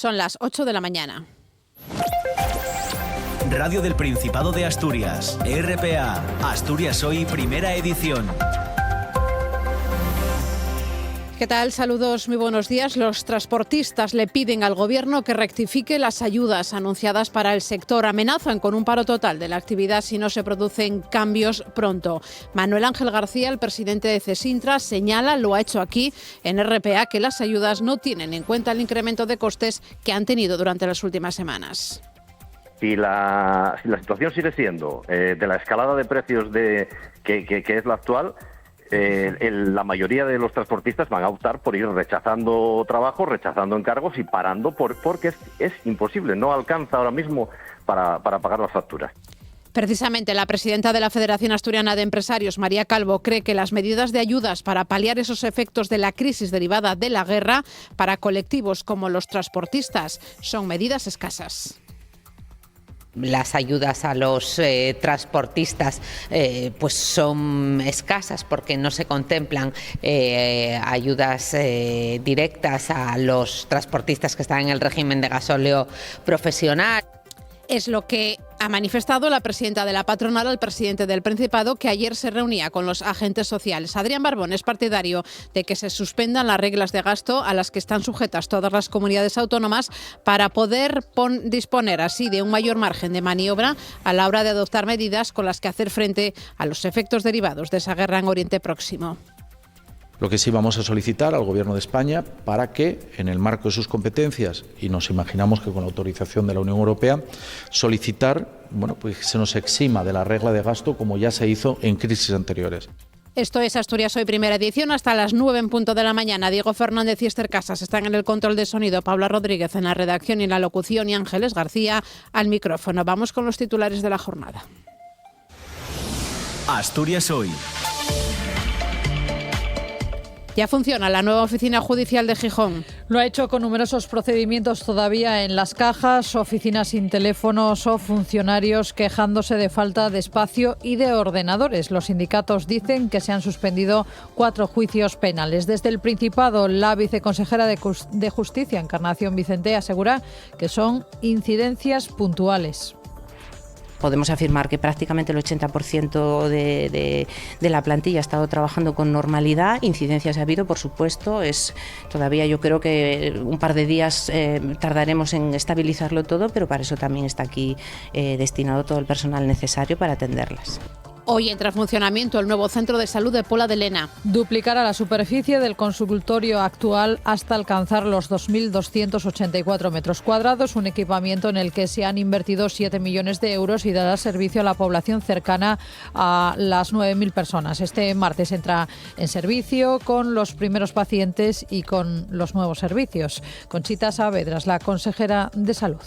Son las 8 de la mañana. Radio del Principado de Asturias, RPA, Asturias Hoy, primera edición. ¿Qué tal? Saludos, muy buenos días. Los transportistas le piden al Gobierno que rectifique las ayudas anunciadas para el sector. Amenazan con un paro total de la actividad si no se producen cambios pronto. Manuel Ángel García, el presidente de CESINTRA, señala, lo ha hecho aquí en RPA, que las ayudas no tienen en cuenta el incremento de costes que han tenido durante las últimas semanas. Si la situación sigue siendo de la escalada de precios que es la actual, la mayoría de los transportistas van a optar por ir rechazando trabajo, rechazando encargos y parando porque es imposible, no alcanza ahora mismo para pagar las facturas. Precisamente la presidenta de la Federación Asturiana de Empresarios, María Calvo, cree que las medidas de ayudas para paliar esos efectos de la crisis derivada de la guerra para colectivos como los transportistas son medidas escasas. Las ayudas a los transportistas pues son escasas porque no se contemplan ayudas directas a los transportistas que están en el régimen de gasóleo profesional. Es lo que ha manifestado la presidenta de la patronal al presidente del Principado, que ayer se reunía con los agentes sociales. Adrián Barbón es partidario de que se suspendan las reglas de gasto a las que están sujetas todas las comunidades autónomas para poder disponer así de un mayor margen de maniobra a la hora de adoptar medidas con las que hacer frente a los efectos derivados de esa guerra en Oriente Próximo. Lo que sí vamos a solicitar al Gobierno de España para que, en el marco de sus competencias, y nos imaginamos que con la autorización de la Unión Europea, solicitar pues que se nos exima de la regla de gasto como ya se hizo en crisis anteriores. Esto es Asturias Hoy, primera edición, hasta las 9 en punto de la mañana. Diego Fernández y Esther Casas están en el control de sonido, Paula Rodríguez en la redacción y en la locución y Ángeles García al micrófono. Vamos con los titulares de la jornada. Asturias Hoy. Ya funciona la nueva oficina judicial de Gijón. Lo ha hecho con numerosos procedimientos todavía en las cajas, oficinas sin teléfonos o funcionarios quejándose de falta de espacio y de ordenadores. Los sindicatos dicen que se han suspendido 4 juicios penales. Desde el Principado, la viceconsejera de Justicia, Encarnación Vicente, asegura que son incidencias puntuales. Podemos afirmar que prácticamente el 80% de la plantilla ha estado trabajando con normalidad. Incidencias ha habido, por supuesto. Todavía yo creo que un par de días tardaremos en estabilizarlo todo, pero para eso también está aquí destinado todo el personal necesario para atenderlas. Hoy entra en funcionamiento el nuevo centro de salud de Pola de Lena. Duplicará la superficie del consultorio actual hasta alcanzar los 2.284 metros cuadrados, un equipamiento en el que se han invertido 7 millones de euros y dará servicio a la población cercana a las 9.000 personas. Este martes entra en servicio con los primeros pacientes y con los nuevos servicios. Conchita Saavedra, la consejera de Salud.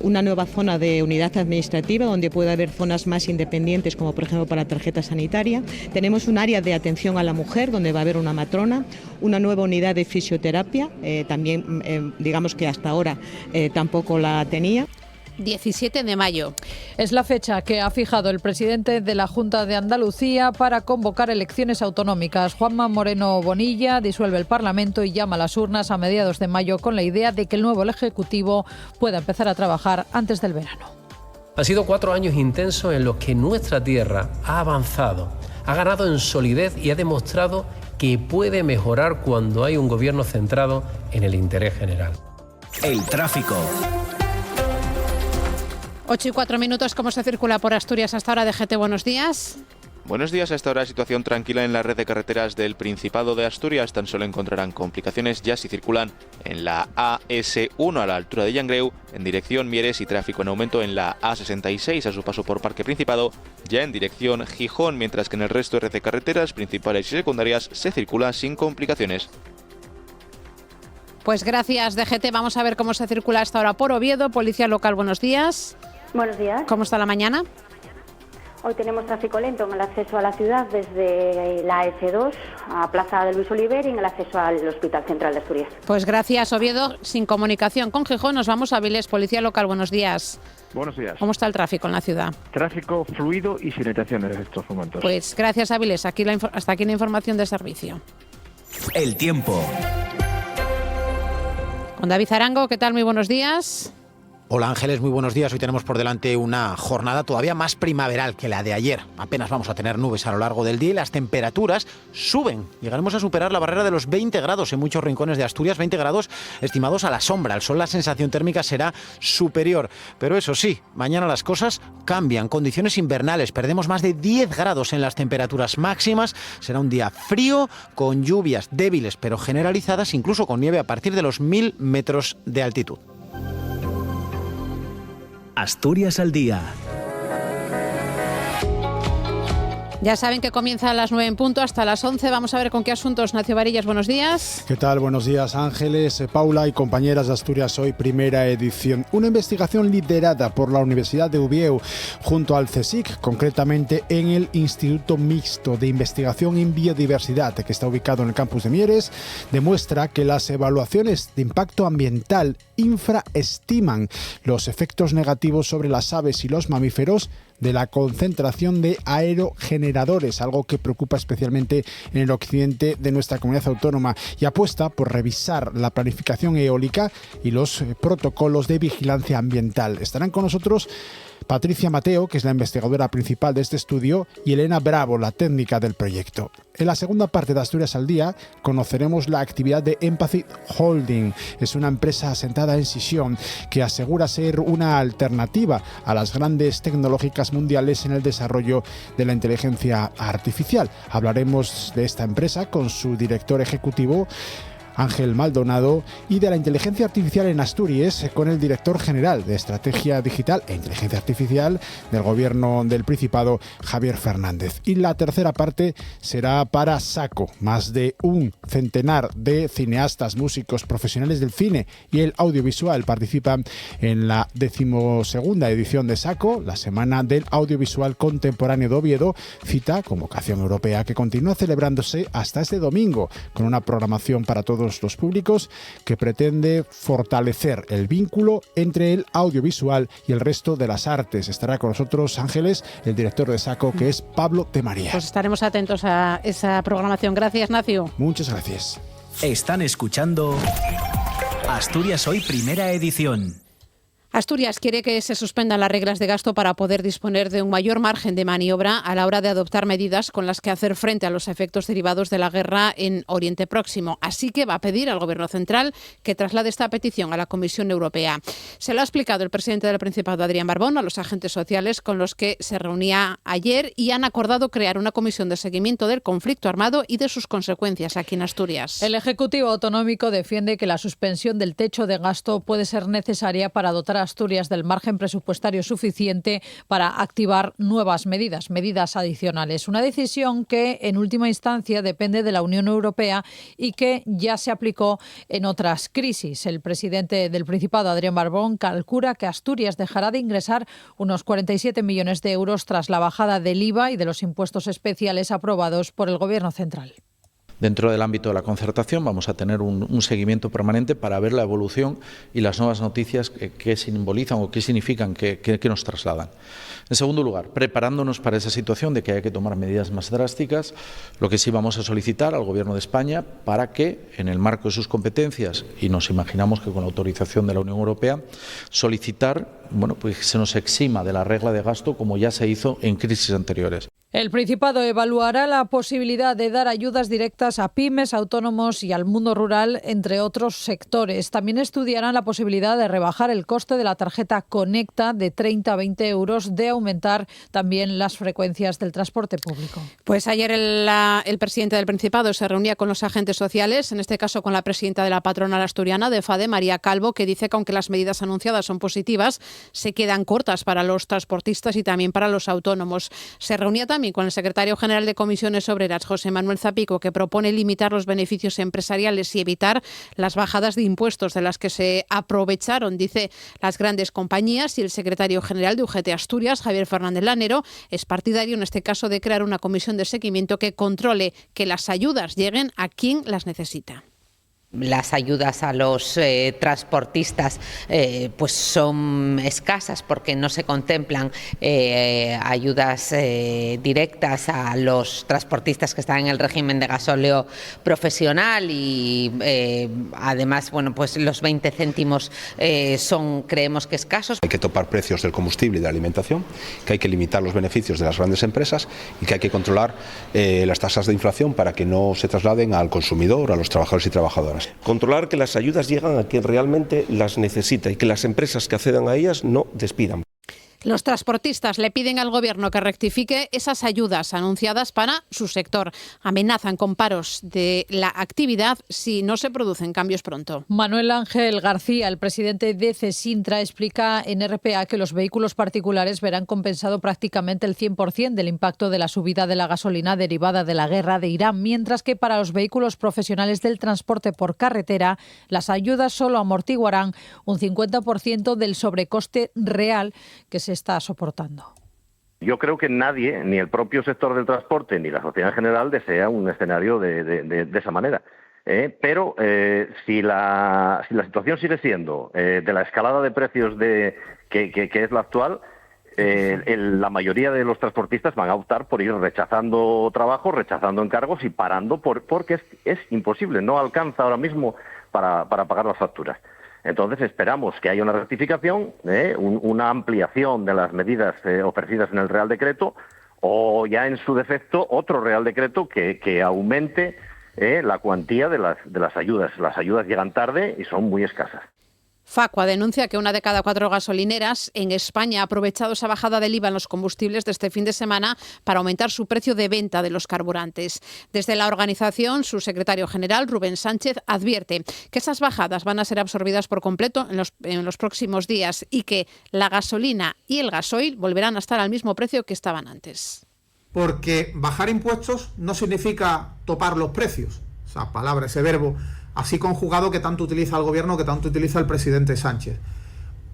Una nueva zona de unidad administrativa donde puede haber zonas más independientes, como por ejemplo para tarjeta sanitaria. Tenemos un área de atención a la mujer donde va a haber una matrona, una nueva unidad de fisioterapia, también digamos que hasta ahora tampoco la tenía. 17 de mayo. Es la fecha que ha fijado el presidente de la Junta de Andalucía para convocar elecciones autonómicas. Juanma Moreno Bonilla disuelve el Parlamento y llama a las urnas a mediados de mayo con la idea de que el nuevo Ejecutivo pueda empezar a trabajar antes del verano. Han sido 4 años intensos en los que nuestra tierra ha avanzado, ha ganado en solidez y ha demostrado que puede mejorar cuando hay un gobierno centrado en el interés general. El tráfico. 8 y 4 minutos, ¿cómo se circula por Asturias hasta ahora? DGT, buenos días. Buenos días, a esta hora situación tranquila en la red de carreteras del Principado de Asturias. Tan solo encontrarán complicaciones ya si circulan en la AS1 a la altura de Llangreu, en dirección Mieres, y tráfico en aumento en la A66 a su paso por Parque Principado, ya en dirección Gijón, mientras que en el resto de red de carreteras principales y secundarias se circula sin complicaciones. Pues gracias, DGT. Vamos a ver cómo se circula hasta ahora por Oviedo. Policía local, buenos días. Buenos días. ¿Cómo está la mañana? Hoy tenemos tráfico lento en el acceso a la ciudad desde la F2 a Plaza de Luis Oliver y en el acceso al Hospital Central de Asturias. Pues gracias, Oviedo. Sin comunicación con Gijón, nos vamos a Avilés. Policía local, buenos días. Buenos días. ¿Cómo está el tráfico en la ciudad? Tráfico fluido y sin retenciones en estos momentos. Pues gracias, Avilés. Hasta aquí la información de servicio. El tiempo. Con David Arango, ¿qué tal? Muy buenos días. Hola Ángeles, muy buenos días. Hoy tenemos por delante una jornada todavía más primaveral que la de ayer. Apenas vamos a tener nubes a lo largo del día y las temperaturas suben. Llegaremos a superar la barrera de los 20 grados en muchos rincones de Asturias, 20 grados estimados a la sombra. Al sol la sensación térmica será superior. Pero eso sí, mañana las cosas cambian. Condiciones invernales, perdemos más de 10 grados en las temperaturas máximas. Será un día frío, con lluvias débiles pero generalizadas, incluso con nieve a partir de los 1000 metros de altitud. Asturias al día. Ya saben que comienza a las 9 en punto hasta las 11. Vamos a ver con qué asuntos. Nacio Varillas, buenos días. ¿Qué tal? Buenos días, Ángeles, Paula y compañeras de Asturias Hoy, primera edición. Una investigación liderada por la Universidad de Oviedo junto al CSIC, concretamente en el Instituto Mixto de Investigación en Biodiversidad, que está ubicado en el campus de Mieres, demuestra que las evaluaciones de impacto ambiental infraestiman los efectos negativos sobre las aves y los mamíferos de la concentración de aerogeneradores, algo que preocupa especialmente en el occidente de nuestra comunidad autónoma, y apuesta por revisar la planificación eólica y los protocolos de vigilancia ambiental. Estarán con nosotros Patricia Mateo, que es la investigadora principal de este estudio, y Elena Bravo, la técnica del proyecto. En la segunda parte de Asturias al Día conoceremos la actividad de Empathy Holding. Es una empresa asentada en Sisión que asegura ser una alternativa a las grandes tecnológicas mundiales en el desarrollo de la inteligencia artificial. Hablaremos de esta empresa con su director ejecutivo, Ángel Maldonado, y de la inteligencia artificial en Asturias con el director general de Estrategia Digital e Inteligencia Artificial del Gobierno del Principado, Javier Fernández. Y la tercera parte será para SACO. Más de un centenar de cineastas, músicos, profesionales del cine y el audiovisual participan en la 12ª edición de SACO, la Semana del Audiovisual Contemporáneo de Oviedo, cita con vocación europea que continúa celebrándose hasta este domingo con una programación para todos los públicos que pretende fortalecer el vínculo entre el audiovisual y el resto de las artes. Estará con nosotros, Ángeles, el director de SACO, que es Pablo de María. Pues estaremos atentos a esa programación. Gracias, Nacio. Muchas gracias. Están escuchando Asturias Hoy, primera edición. Asturias quiere que se suspendan las reglas de gasto para poder disponer de un mayor margen de maniobra a la hora de adoptar medidas con las que hacer frente a los efectos derivados de la guerra en Oriente Próximo. Así que va a pedir al Gobierno central que traslade esta petición a la Comisión Europea. Se lo ha explicado el presidente del Principado, Adrián Barbón, a los agentes sociales con los que se reunía ayer, y han acordado crear una comisión de seguimiento del conflicto armado y de sus consecuencias aquí en Asturias. El Ejecutivo Autonómico defiende que la suspensión del techo de gasto puede ser necesaria para dotar a Asturias del margen presupuestario suficiente para activar nuevas medidas adicionales. Una decisión que en última instancia depende de la Unión Europea y que ya se aplicó en otras crisis. El presidente del Principado, Adrián Barbón, calcula que Asturias dejará de ingresar unos 47 millones de euros tras la bajada del IVA y de los impuestos especiales aprobados por el Gobierno central. Dentro del ámbito de la concertación vamos a tener un seguimiento permanente para ver la evolución y las nuevas noticias que simbolizan o que significan, que nos trasladan. En segundo lugar, preparándonos para esa situación de que haya que tomar medidas más drásticas, lo que sí vamos a solicitar al Gobierno de España para que, en el marco de sus competencias, y nos imaginamos que con la autorización de la Unión Europea, solicitar pues se nos exima de la regla de gasto como ya se hizo en crisis anteriores. El Principado evaluará la posibilidad de dar ayudas directas a pymes, autónomos y al mundo rural, entre otros sectores. También estudiarán la posibilidad de rebajar el coste de la tarjeta Conecta de 30 a 20 euros, de aumentar también las frecuencias del transporte público. Pues ayer el presidente del Principado se reunía con los agentes sociales, en este caso con la presidenta de la patronal asturiana de FADE, María Calvo, que dice que aunque las medidas anunciadas son positivas, se quedan cortas para los transportistas y también para los autónomos. Se reunía también con el secretario general de Comisiones Obreras, José Manuel Zapico, que propone limitar los beneficios empresariales y evitar las bajadas de impuestos de las que se aprovecharon, dice, las grandes compañías. Y el secretario general de UGT Asturias, Javier Fernández Lanero, es partidario en este caso de crear una comisión de seguimiento que controle que las ayudas lleguen a quien las necesita. Las ayudas a los transportistas pues son escasas porque no se contemplan ayudas directas a los transportistas que están en el régimen de gasóleo profesional y además pues los 20 céntimos creemos que escasos. Hay que topar precios del combustible y de la alimentación, que hay que limitar los beneficios de las grandes empresas y que hay que controlar las tasas de inflación para que no se trasladen al consumidor, a los trabajadores y trabajadoras. Controlar que las ayudas llegan a quien realmente las necesita y que las empresas que accedan a ellas no despidan. Los transportistas le piden al Gobierno que rectifique esas ayudas anunciadas para su sector. Amenazan con paros de la actividad si no se producen cambios pronto. Manuel Ángel García, el presidente de CESINTRA, explica en RPA que los vehículos particulares verán compensado prácticamente el 100% del impacto de la subida de la gasolina derivada de la guerra de Irán, mientras que para los vehículos profesionales del transporte por carretera, las ayudas solo amortiguarán un 50% del sobrecoste real que se está soportando. Yo creo que nadie, ni el propio sector del transporte, ni la sociedad en general, desea un escenario de esa manera. Pero si la situación sigue siendo de la escalada de precios que es la actual, la mayoría de los transportistas van a optar por ir rechazando trabajo, rechazando encargos y parando porque es imposible, no alcanza ahora mismo para pagar las facturas. Entonces esperamos que haya una rectificación, una ampliación de las medidas ofrecidas en el Real Decreto o ya en su defecto otro Real Decreto que aumente la cuantía de las ayudas. Las ayudas llegan tarde y son muy escasas. Facua denuncia que 1 de cada 4 gasolineras en España ha aprovechado esa bajada del IVA en los combustibles de este fin de semana para aumentar su precio de venta de los carburantes. Desde la organización, su secretario general, Rubén Sánchez, advierte que esas bajadas van a ser absorbidas por completo en los próximos días y que la gasolina y el gasoil volverán a estar al mismo precio que estaban antes. Porque bajar impuestos no significa topar los precios. Esa palabra, ese verbo así conjugado que tanto utiliza el Gobierno, que tanto utiliza el presidente Sánchez.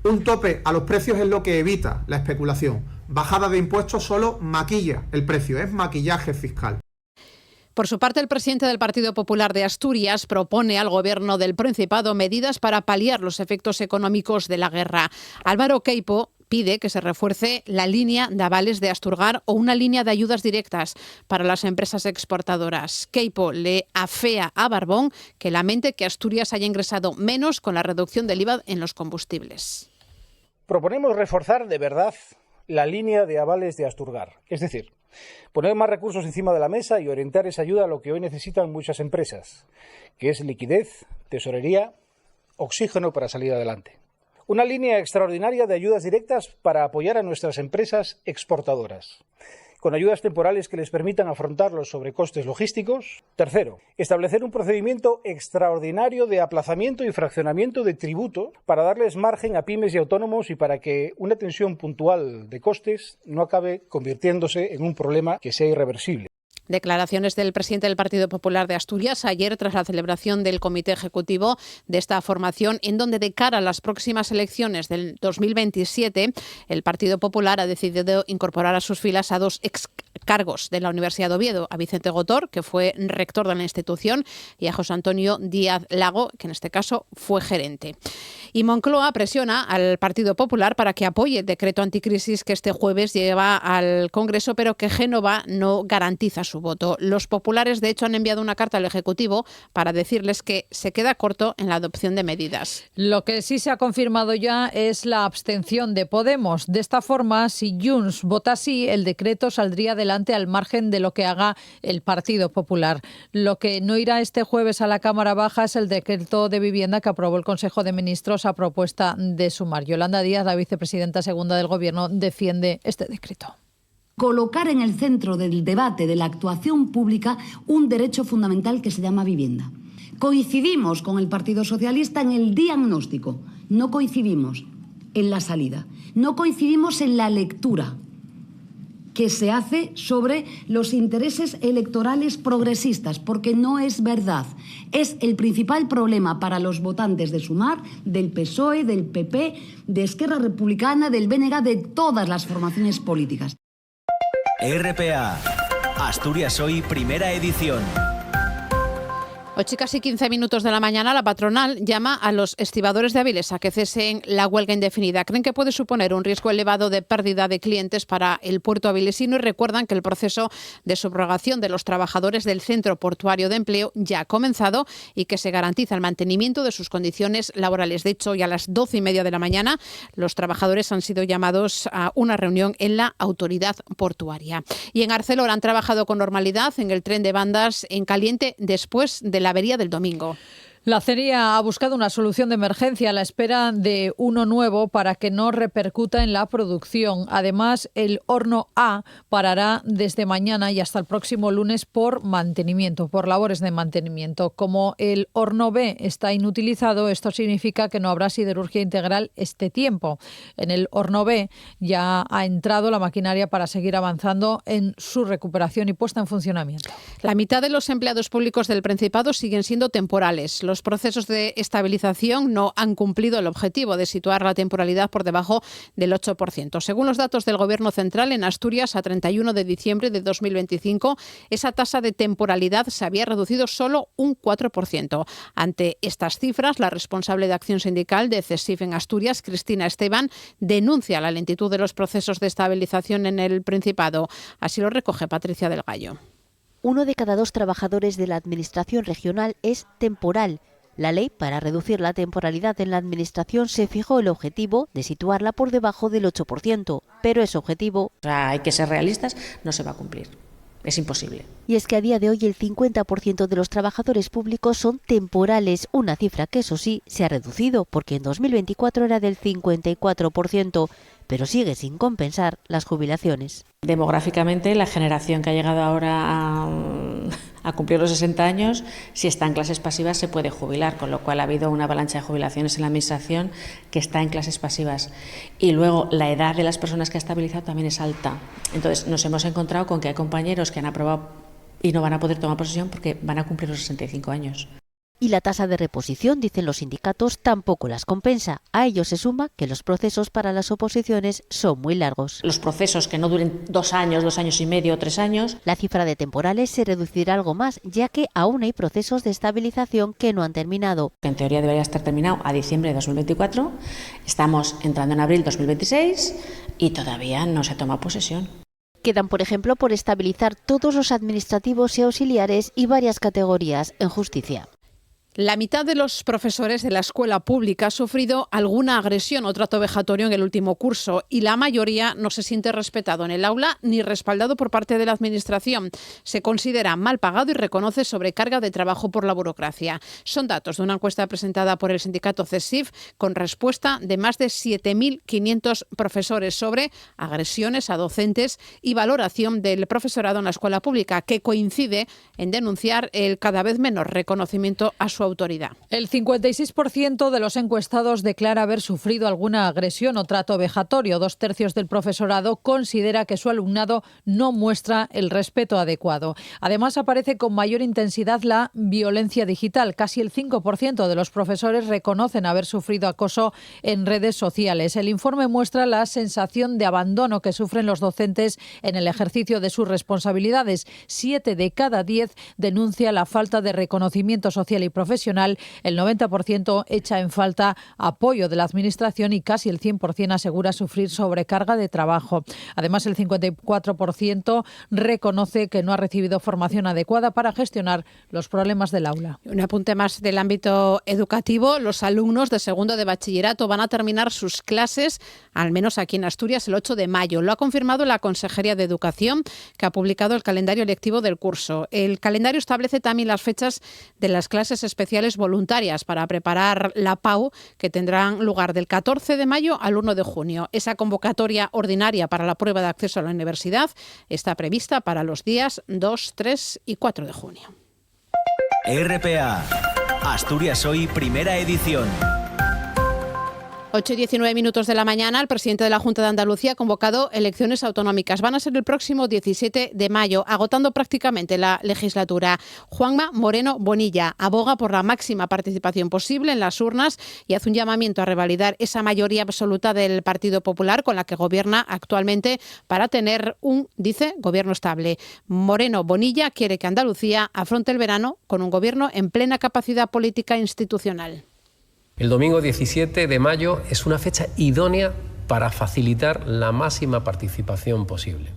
Un tope a los precios es lo que evita la especulación. Bajada de impuestos solo maquilla el precio, es maquillaje fiscal. Por su parte, el presidente del Partido Popular de Asturias propone al Gobierno del Principado medidas para paliar los efectos económicos de la guerra. Álvaro Queipo pide que se refuerce la línea de avales de Asturgar o una línea de ayudas directas para las empresas exportadoras. Queipo le afea a Barbón que lamente que Asturias haya ingresado menos con la reducción del IVA en los combustibles. Proponemos reforzar de verdad la línea de avales de Asturgar, es decir, poner más recursos encima de la mesa y orientar esa ayuda a lo que hoy necesitan muchas empresas, que es liquidez, tesorería, oxígeno para salir adelante. Una línea extraordinaria de ayudas directas para apoyar a nuestras empresas exportadoras, con ayudas temporales que les permitan afrontar los sobrecostes logísticos. Tercero, establecer un procedimiento extraordinario de aplazamiento y fraccionamiento de tributo para darles margen a pymes y autónomos y para que una tensión puntual de costes no acabe convirtiéndose en un problema que sea irreversible. Declaraciones del presidente del Partido Popular de Asturias ayer tras la celebración del Comité Ejecutivo de esta formación, en donde de cara a las próximas elecciones del 2027 el Partido Popular ha decidido incorporar a sus filas a 2 excargos de la Universidad de Oviedo, a Vicente Gotor, que fue rector de la institución, y a José Antonio Díaz Lago, que en este caso fue gerente. Y Moncloa presiona al Partido Popular para que apoye el decreto anticrisis que este jueves lleva al Congreso, pero que Génova no garantiza su voto. Los populares, de hecho, han enviado una carta al Ejecutivo para decirles que se queda corto en la adopción de medidas. Lo que sí se ha confirmado ya es la abstención de Podemos. De esta forma, si Junts vota sí, el decreto saldría adelante al margen de lo que haga el Partido Popular. Lo que no irá este jueves a la Cámara Baja es el decreto de vivienda que aprobó el Consejo de Ministros a propuesta de Sumar. Yolanda Díaz, la vicepresidenta segunda del Gobierno, defiende este decreto. Colocar en el centro del debate de la actuación pública un derecho fundamental que se llama vivienda. Coincidimos con el Partido Socialista en el diagnóstico, no coincidimos en la salida, no coincidimos en la lectura que se hace sobre los intereses electorales progresistas, porque no es verdad. Es el principal problema para los votantes de Sumar, del PSOE, del PP, de Esquerra Republicana, del BNG, de todas las formaciones políticas. RPA, Asturias Hoy, primera edición. Casi 15 minutos de la mañana, la patronal llama a los estibadores de Avilés a que cesen la huelga indefinida. Creen que puede suponer un riesgo elevado de pérdida de clientes para el puerto avilesino y recuerdan que el proceso de subrogación de los trabajadores del Centro Portuario de Empleo ya ha comenzado y que se garantiza el mantenimiento de sus condiciones laborales. De hecho, hoy a las 12:30 de la mañana, los trabajadores han sido llamados a una reunión en la autoridad portuaria. Y en Arcelor han trabajado con normalidad en el tren de bandas en caliente después de la avería del domingo. La CERIA ha buscado una solución de emergencia a la espera de uno nuevo para que no repercuta en la producción. Además, el horno A parará desde mañana y hasta el próximo lunes por mantenimiento, por labores de mantenimiento. Como el horno B está inutilizado, esto significa que no habrá siderurgia integral este tiempo. En el horno B ya ha entrado la maquinaria para seguir avanzando en su recuperación y puesta en funcionamiento. La mitad de los empleados públicos del Principado siguen siendo temporales. Los procesos de estabilización no han cumplido el objetivo de situar la temporalidad por debajo del 8%. Según los datos del Gobierno central, en Asturias, a 31 de diciembre de 2025, esa tasa de temporalidad se había reducido solo un 4%. Ante estas cifras, la responsable de Acción Sindical de CESIF en Asturias, Cristina Esteban, denuncia la lentitud de los procesos de estabilización en el Principado. Así lo recoge Patricia del Gallo. 1 de cada 2 trabajadores de la Administración regional es temporal. La ley, para reducir la temporalidad en la Administración, se fijó el objetivo de situarla por debajo del 8%, pero ese objetivo... Hay que ser realistas, no se va a cumplir. Es imposible. Y es que a día de hoy el 50% de los trabajadores públicos son temporales, una cifra que eso sí se ha reducido, porque en 2024 era del 54%, pero sigue sin compensar las jubilaciones. Demográficamente, la generación que ha llegado ahora a cumplir los 60 años, si está en clases pasivas, se puede jubilar, con lo cual ha habido una avalancha de jubilaciones en la Administración que está en clases pasivas. Y luego, la edad de las personas que ha estabilizado también es alta. Entonces, nos hemos encontrado con que hay compañeros que han aprobado y no van a poder tomar posesión porque van a cumplir los 65 años. Y la tasa de reposición, dicen los sindicatos, tampoco las compensa. A ello se suma que los procesos para las oposiciones son muy largos. Los procesos que no duren 2 años, 2 años y medio, 3 años. La cifra de temporales se reducirá algo más, ya que aún hay procesos de estabilización que no han terminado. En teoría debería estar terminado a diciembre de 2024. Estamos entrando en abril de 2026 y todavía no se toma posesión. Quedan, por ejemplo, por estabilizar todos los administrativos y auxiliares y varias categorías en justicia. La mitad de los profesores de la escuela pública ha sufrido alguna agresión o trato vejatorio en el último curso y la mayoría no se siente respetado en el aula ni respaldado por parte de la Administración. Se considera mal pagado y reconoce sobrecarga de trabajo por la burocracia. Son datos de una encuesta presentada por el sindicato CESIF con respuesta de más de 7.500 profesores sobre agresiones a docentes y valoración del profesorado en la escuela pública, que coincide en denunciar el cada vez menor reconocimiento a su autoridad. El 56% de los encuestados declara haber sufrido alguna agresión o trato vejatorio. 2/3 del profesorado considera que su alumnado no muestra el respeto adecuado. Además, aparece con mayor intensidad la violencia digital. Casi el 5% de los profesores reconocen haber sufrido acoso en redes sociales. El informe muestra la sensación de abandono que sufren los docentes en el ejercicio de sus responsabilidades. 7 de cada 10 denuncia la falta de reconocimiento social y profesional. El 90% echa en falta apoyo de la Administración y casi el 100% asegura sufrir sobrecarga de trabajo. Además, el 54% reconoce que no ha recibido formación adecuada para gestionar los problemas del aula. Un apunte más del ámbito educativo. Los alumnos de segundo de bachillerato van a terminar sus clases, al menos aquí en Asturias, el 8 de mayo. Lo ha confirmado la Consejería de Educación, que ha publicado el calendario lectivo del curso. El calendario establece también las fechas de las clases especiales voluntarias para preparar la PAU, que tendrán lugar del 14 de mayo al 1 de junio. Esa convocatoria ordinaria para la prueba de acceso a la universidad está prevista para los días 2, 3 y 4 de junio. RPA, Asturias Hoy, primera edición. 8:19 de la mañana, el presidente de la Junta de Andalucía ha convocado elecciones autonómicas. Van a ser el próximo 17 de mayo, agotando prácticamente la legislatura. Juanma Moreno Bonilla aboga por la máxima participación posible en las urnas y hace un llamamiento a revalidar esa mayoría absoluta del Partido Popular con la que gobierna actualmente para tener un, dice, gobierno estable. Moreno Bonilla quiere que Andalucía afronte el verano con un gobierno en plena capacidad política e institucional. El domingo 17 de mayo es una fecha idónea para facilitar la máxima participación posible.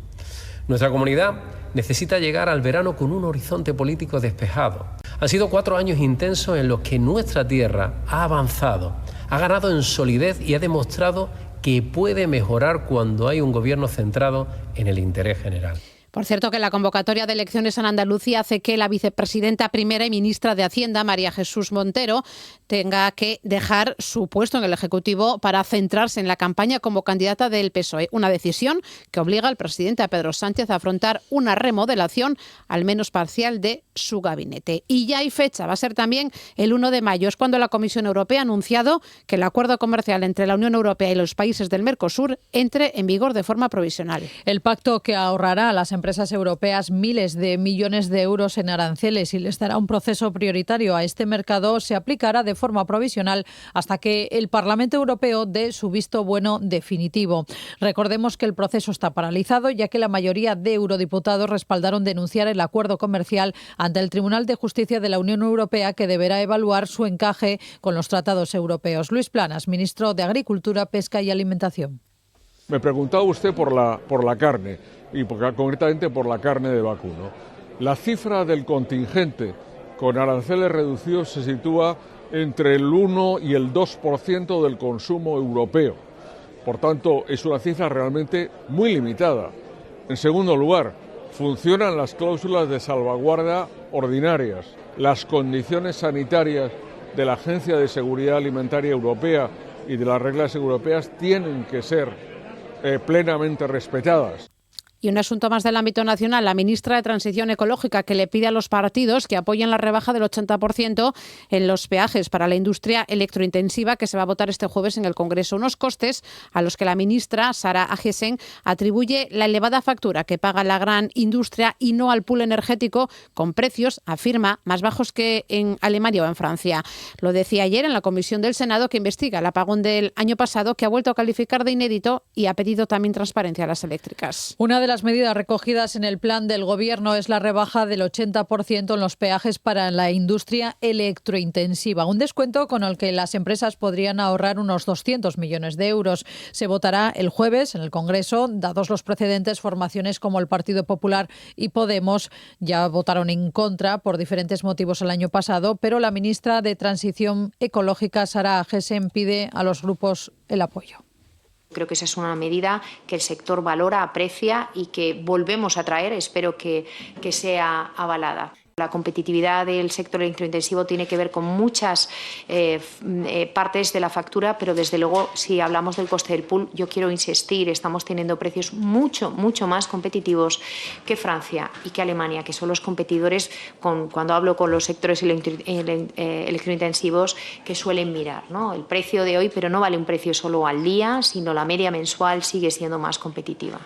Nuestra comunidad necesita llegar al verano con un horizonte político despejado. Han sido 4 años intensos en los que nuestra tierra ha avanzado, ha ganado en solidez y ha demostrado que puede mejorar cuando hay un gobierno centrado en el interés general. Por cierto, que la convocatoria de elecciones en Andalucía hace que la vicepresidenta primera y ministra de Hacienda, María Jesús Montero, tenga que dejar su puesto en el Ejecutivo para centrarse en la campaña como candidata del PSOE. Una decisión que obliga al presidente, a Pedro Sánchez, a afrontar una remodelación, al menos parcial, de su gabinete. Y ya hay fecha, va a ser también el 1 de mayo. Es cuando la Comisión Europea ha anunciado que el acuerdo comercial entre la Unión Europea y los países del Mercosur entre en vigor de forma provisional. El pacto que ahorrará a las empresas europeas miles de millones de euros en aranceles y les dará un proceso prioritario a este mercado se aplicará de forma provisional hasta que el Parlamento Europeo dé su visto bueno definitivo. Recordemos que el proceso está paralizado ya que la mayoría de eurodiputados respaldaron denunciar el acuerdo comercial ante el Tribunal de Justicia de la Unión Europea, que deberá evaluar su encaje con los tratados europeos. Luis Planas, ministro de Agricultura, Pesca y Alimentación. Me preguntaba usted por la carne y concretamente por la carne de vacuno. La cifra del contingente con aranceles reducidos se sitúa entre el 1 y el 2% del consumo europeo. Por tanto, es una cifra realmente muy limitada. En segundo lugar, funcionan las cláusulas de salvaguarda ordinarias. Las condiciones sanitarias de la Agencia de Seguridad Alimentaria Europea y de las reglas europeas tienen que ser plenamente respetadas. Y un asunto más del ámbito nacional, la ministra de Transición Ecológica, que le pide a los partidos que apoyen la rebaja del 80% en los peajes para la industria electrointensiva, que se va a votar este jueves en el Congreso. Unos costes a los que la ministra, Sara Agesen, atribuye la elevada factura que paga la gran industria y no al pool energético, con precios, afirma, más bajos que en Alemania o en Francia. Lo decía ayer en la comisión del Senado que investiga el apagón del año pasado, que ha vuelto a calificar de inédito y ha pedido también transparencia a las eléctricas. Una de las medidas recogidas en el plan del Gobierno es la rebaja del 80% en los peajes para la industria electrointensiva, un descuento con el que las empresas podrían ahorrar unos 200 millones de euros. Se votará el jueves en el Congreso, dados los precedentes. Formaciones como el Partido Popular y Podemos ya votaron en contra por diferentes motivos el año pasado, pero la ministra de Transición Ecológica, Sara Agesen, pide a los grupos el apoyo. Creo que esa es una medida que el sector valora, aprecia y que volvemos a traer. Espero que sea avalada. La competitividad del sector electrointensivo tiene que ver con muchas partes de la factura, pero desde luego, si hablamos del coste del pool, yo quiero insistir, estamos teniendo precios mucho más competitivos que Francia y que Alemania, que son los competidores cuando hablo con los sectores electrointensivos que suelen mirar, ¿no? El precio de hoy, pero no vale un precio solo al día, sino la media mensual sigue siendo más competitiva.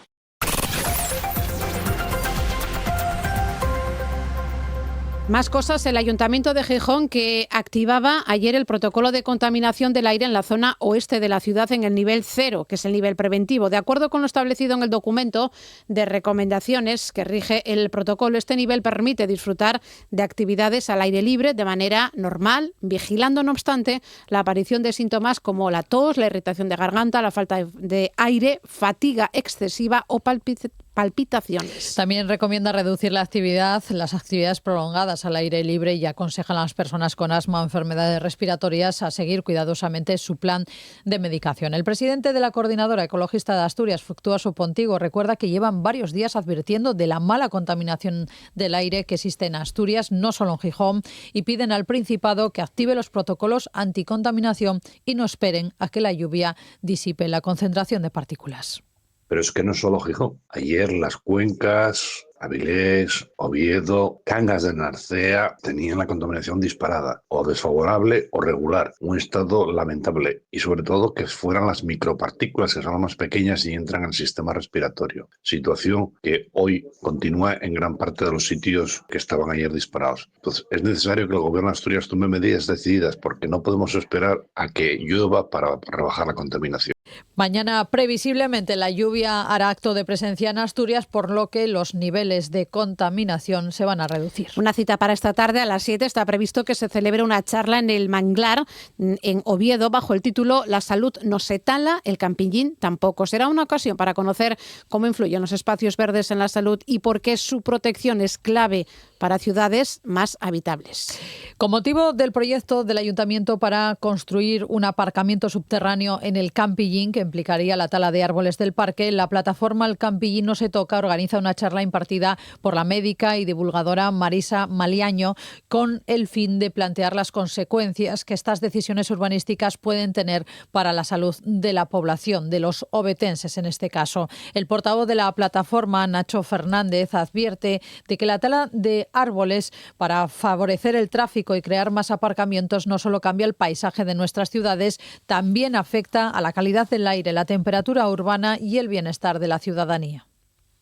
Más cosas, el Ayuntamiento de Gijón, que activaba ayer el protocolo de contaminación del aire en la zona oeste de la ciudad en el nivel 0, que es el nivel preventivo. De acuerdo con lo establecido en el documento de recomendaciones que rige el protocolo, este nivel permite disfrutar de actividades al aire libre de manera normal, vigilando, no obstante, la aparición de síntomas como la tos, la irritación de garganta, la falta de aire, fatiga excesiva o palpitaciones. También recomienda reducir las actividades prolongadas al aire libre y aconsejan a las personas con asma o enfermedades respiratorias a seguir cuidadosamente su plan de medicación. El presidente de la Coordinadora Ecologista de Asturias, Fructuoso Pontigo, recuerda que llevan varios días advirtiendo de la mala contaminación del aire que existe en Asturias, no solo en Gijón, y piden al Principado que active los protocolos anticontaminación y no esperen a que la lluvia disipe la concentración de partículas. Pero es que no solo Gijón. Ayer las cuencas Avilés, Oviedo, Cangas de Narcea tenían la contaminación disparada, o desfavorable o regular, un estado lamentable, y sobre todo que fueran las micropartículas, que son las más pequeñas y entran al sistema respiratorio, situación que hoy continúa en gran parte de los sitios que estaban ayer disparados. Entonces es necesario que el gobierno de Asturias tome medidas decididas, porque no podemos esperar a que llueva para rebajar la contaminación. Mañana, previsiblemente, la lluvia hará acto de presencia en Asturias, por lo que los niveles de contaminación se van a reducir. Una cita para esta tarde a las 7. Está previsto que se celebre una charla en el Manglar, en Oviedo, bajo el título La salud no se tala, el campillín tampoco. Será una ocasión para conocer cómo influyen los espacios verdes en la salud y por qué su protección es clave para ciudades más habitables. Con motivo del proyecto del Ayuntamiento para construir un aparcamiento subterráneo en el Campillín, que implicaría la tala de árboles del parque, la plataforma El Campillín no se toca organiza una charla impartida por la médica y divulgadora Marisa Maliaño, con el fin de plantear las consecuencias que estas decisiones urbanísticas pueden tener para la salud de la población, de los ovetenses en este caso. El portavoz de la plataforma, Nacho Fernández, advierte de que la tala de árboles para favorecer el tráfico y crear más aparcamientos no solo cambia el paisaje de nuestras ciudades, también afecta a la calidad del aire, la temperatura urbana y el bienestar de la ciudadanía.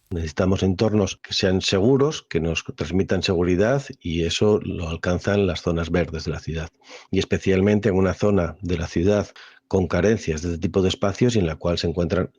Necesitamos entornos que sean seguros, que nos transmitan seguridad, y eso lo alcanzan las zonas verdes de la ciudad. Y especialmente en una zona de la ciudad con carencias de este tipo de espacios y en la cual se encuentran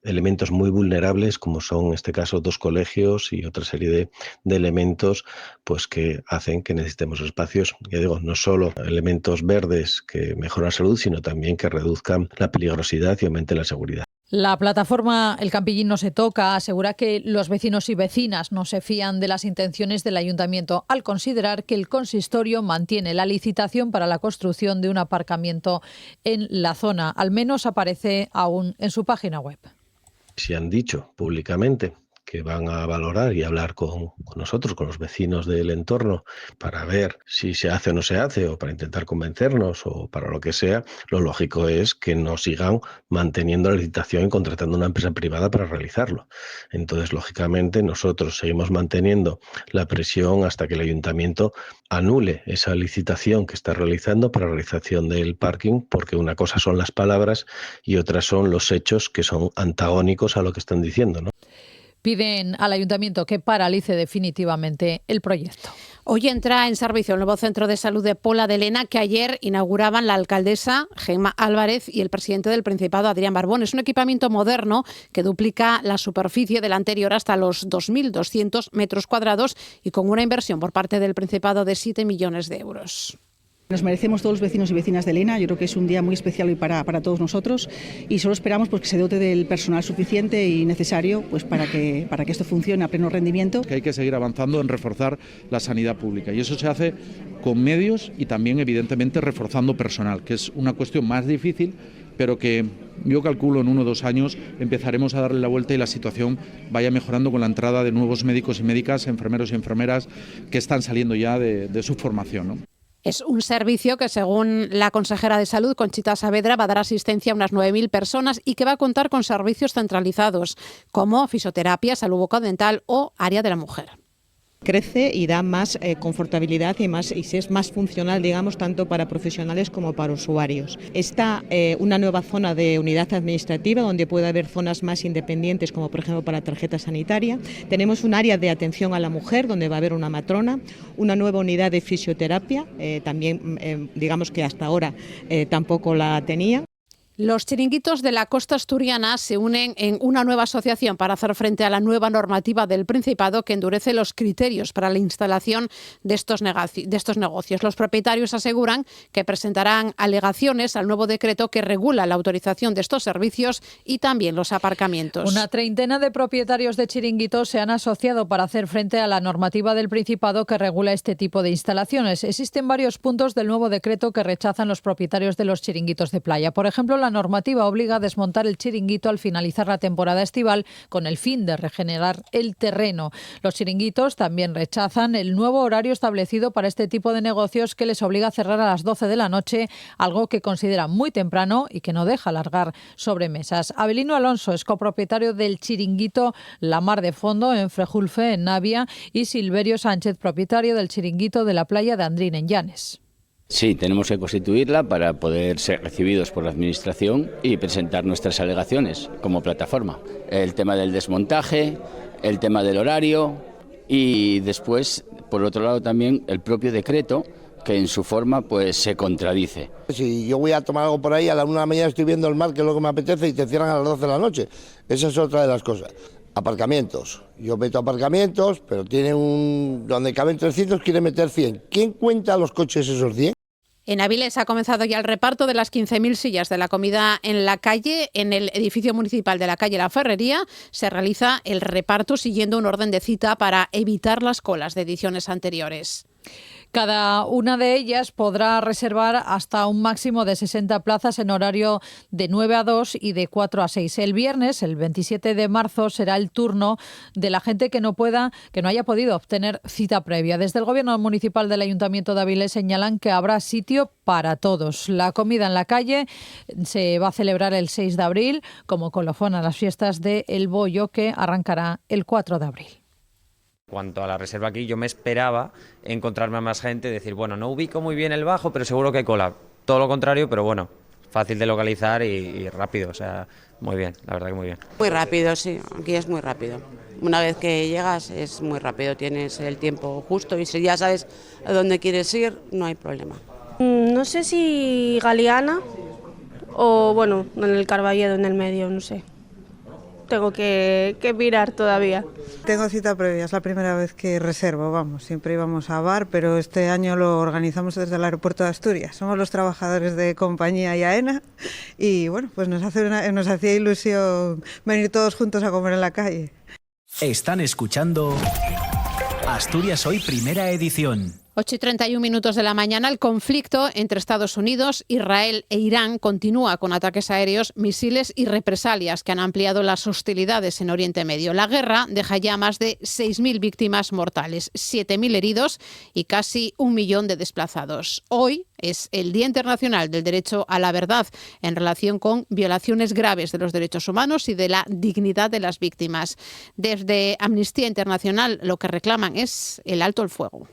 elementos muy vulnerables, como son en este caso 2 colegios y otra serie de elementos, pues que hacen que necesitemos espacios, ya digo, no solo elementos verdes que mejoran la salud, sino también que reduzcan la peligrosidad y aumenten la seguridad. La plataforma El Campillín no se toca asegura que los vecinos y vecinas no se fían de las intenciones del ayuntamiento al considerar que el consistorio mantiene la licitación para la construcción de un aparcamiento en la zona. Al menos aparece aún en su página web. Se han dicho públicamente que van a valorar y hablar con nosotros, con los vecinos del entorno, para ver si se hace o no se hace, o para intentar convencernos, o para lo que sea. Lo lógico es que no sigan manteniendo la licitación y contratando una empresa privada para realizarlo. Entonces, lógicamente, nosotros seguimos manteniendo la presión hasta que el ayuntamiento anule esa licitación que está realizando para la realización del parking, porque una cosa son las palabras y otra son los hechos, que son antagónicos a lo que están diciendo, ¿no? Piden al ayuntamiento que paralice definitivamente el proyecto. Hoy entra en servicio el nuevo centro de salud de Pola de Lena, que ayer inauguraban la alcaldesa Gemma Álvarez y el presidente del Principado, Adrián Barbón. Es un equipamiento moderno que duplica la superficie del anterior hasta los 2.200 metros cuadrados y con una inversión por parte del Principado de 7 millones de euros. Nos merecemos todos los vecinos y vecinas de Lena. Yo creo que es un día muy especial hoy para todos nosotros, y solo esperamos que se dote del personal suficiente y necesario para que esto funcione a pleno rendimiento. Que hay que seguir avanzando en reforzar la sanidad pública, y eso se hace con medios y también, evidentemente, reforzando personal, que es una cuestión más difícil, pero que yo calculo en 1 o 2 años empezaremos a darle la vuelta y la situación vaya mejorando con la entrada de nuevos médicos y médicas, enfermeros y enfermeras que están saliendo ya de su formación, ¿no? Es un servicio que, según la consejera de Salud, Conchita Saavedra, va a dar asistencia a unas 9.000 personas y que va a contar con servicios centralizados como fisioterapia, salud bucodental o área de la mujer. Crece y da más confortabilidad y es más funcional, digamos, tanto para profesionales como para usuarios. Está una nueva zona de unidad administrativa donde puede haber zonas más independientes, como por ejemplo para tarjeta sanitaria. Tenemos un área de atención a la mujer donde va a haber una matrona, una nueva unidad de fisioterapia, también digamos que hasta ahora tampoco la tenía. Los chiringuitos de la costa asturiana se unen en una nueva asociación para hacer frente a la nueva normativa del Principado que endurece los criterios para la instalación de estos negocios. Los propietarios aseguran que presentarán alegaciones al nuevo decreto que regula la autorización de estos servicios y también los aparcamientos. Una treintena de propietarios de chiringuitos se han asociado para hacer frente a la normativa del Principado que regula este tipo de instalaciones. Existen varios puntos del nuevo decreto que rechazan los propietarios de los chiringuitos de playa. Por ejemplo, la normativa obliga a desmontar el chiringuito al finalizar la temporada estival con el fin de regenerar el terreno. Los chiringuitos también rechazan el nuevo horario establecido para este tipo de negocios que les obliga a cerrar a las 12 de la noche, algo que consideran muy temprano y que no deja alargar sobremesas. Abelino Alonso es copropietario del chiringuito La Mar de Fondo en Frejulfe, en Navia, y Silverio Sánchez, propietario del chiringuito de la playa de Andrín, en Llanes. Sí, tenemos que constituirla para poder ser recibidos por la Administración y presentar nuestras alegaciones como plataforma. El tema del desmontaje, el tema del horario y después, por otro lado, también el propio decreto, que en su forma pues se contradice. Si yo voy a tomar algo por ahí, a la 1 de la mañana estoy viendo el mar, que es lo que me apetece, y te cierran a las 12 de la noche. Esa es otra de las cosas. Aparcamientos. Yo meto aparcamientos, pero tiene donde caben 300, quiere meter 100. ¿Quién cuenta los coches esos 100? En Avilés ha comenzado ya el reparto de las 15.000 sillas de la comida en la calle. En el edificio municipal de la calle La Ferrería se realiza el reparto siguiendo un orden de cita para evitar las colas de ediciones anteriores. Cada una de ellas podrá reservar hasta un máximo de 60 plazas en horario de 9 a 2 y de 4 a 6. El viernes, el 27 de marzo, será el turno de la gente que no haya podido obtener cita previa. Desde el Gobierno Municipal del Ayuntamiento de Avilés señalan que habrá sitio para todos. La comida en la calle se va a celebrar el 6 de abril, como colofón a las fiestas de El Bollo, que arrancará el 4 de abril. En cuanto a la reserva aquí, yo me esperaba encontrarme a más gente, decir, bueno, no ubico muy bien el bajo, pero seguro que hay cola. Todo lo contrario, pero bueno, fácil de localizar y rápido, o sea, muy bien, la verdad que muy bien. Muy rápido, sí, aquí es muy rápido. Una vez que llegas es muy rápido, tienes el tiempo justo y si ya sabes a dónde quieres ir, no hay problema. No sé si Galeana o, bueno, en el Carballedo, en el medio, no sé. Tengo que mirar todavía. Tengo cita previa, es la primera vez que reservo, vamos, siempre íbamos a bar, pero este año lo organizamos desde el aeropuerto de Asturias. Somos los trabajadores de compañía y AENA y bueno, pues nos hacía ilusión venir todos juntos a comer en la calle. Están escuchando Asturias Hoy, primera edición. 8:31 de la mañana, el conflicto entre Estados Unidos, Israel e Irán continúa con ataques aéreos, misiles y represalias que han ampliado las hostilidades en Oriente Medio. La guerra deja ya más de 6.000 víctimas mortales, 7.000 heridos y casi 1 millón de desplazados. Hoy es el Día Internacional del Derecho a la Verdad en relación con violaciones graves de los derechos humanos y de la dignidad de las víctimas. Desde Amnistía Internacional lo que reclaman es el alto el fuego.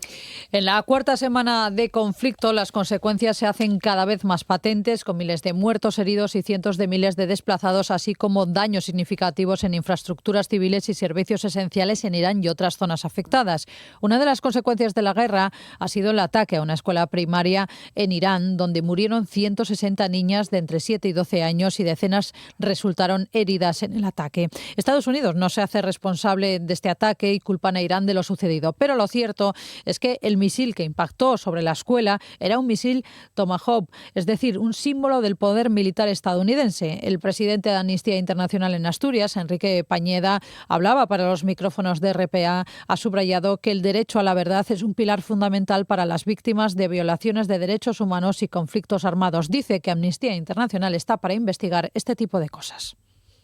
En la cuarta semana de conflicto, las consecuencias se hacen cada vez más patentes, con miles de muertos, heridos y cientos de miles de desplazados, así como daños significativos en infraestructuras civiles y servicios esenciales en Irán y otras zonas afectadas. Una de las consecuencias de la guerra ha sido el ataque a una escuela primaria en Irán, donde murieron 160 niñas de entre 7 y 12 años y decenas resultaron heridas en el ataque. Estados Unidos no se hace responsable de este ataque y culpan a Irán de lo sucedido, pero lo cierto es que el misil que impactó sobre la escuela era un misil Tomahawk, es decir, un símbolo del poder militar estadounidense. El presidente de Amnistía Internacional en Asturias, Enrique Pañeda, hablaba para los micrófonos de RPA, ha subrayado que el derecho a la verdad es un pilar fundamental para las víctimas de violaciones de derechos humanos y conflictos armados. Dice que Amnistía Internacional está para investigar este tipo de cosas.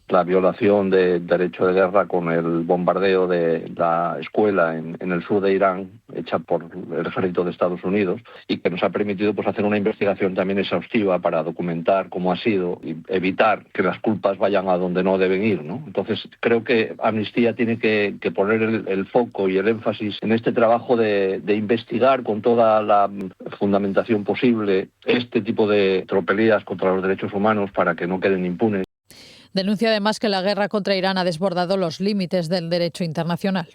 La violación del derecho de guerra con el bombardeo de la escuela en el sur de Irán, hecha por el ejército de Estados Unidos, y que nos ha permitido pues hacer una investigación también exhaustiva para documentar cómo ha sido y evitar que las culpas vayan a donde no deben ir, ¿no? Entonces creo que Amnistía tiene que poner el foco y el énfasis en este trabajo de investigar con toda la fundamentación posible este tipo de tropelías contra los derechos humanos para que no queden impunes. Denuncia además que la guerra contra Irán ha desbordado los límites del derecho internacional.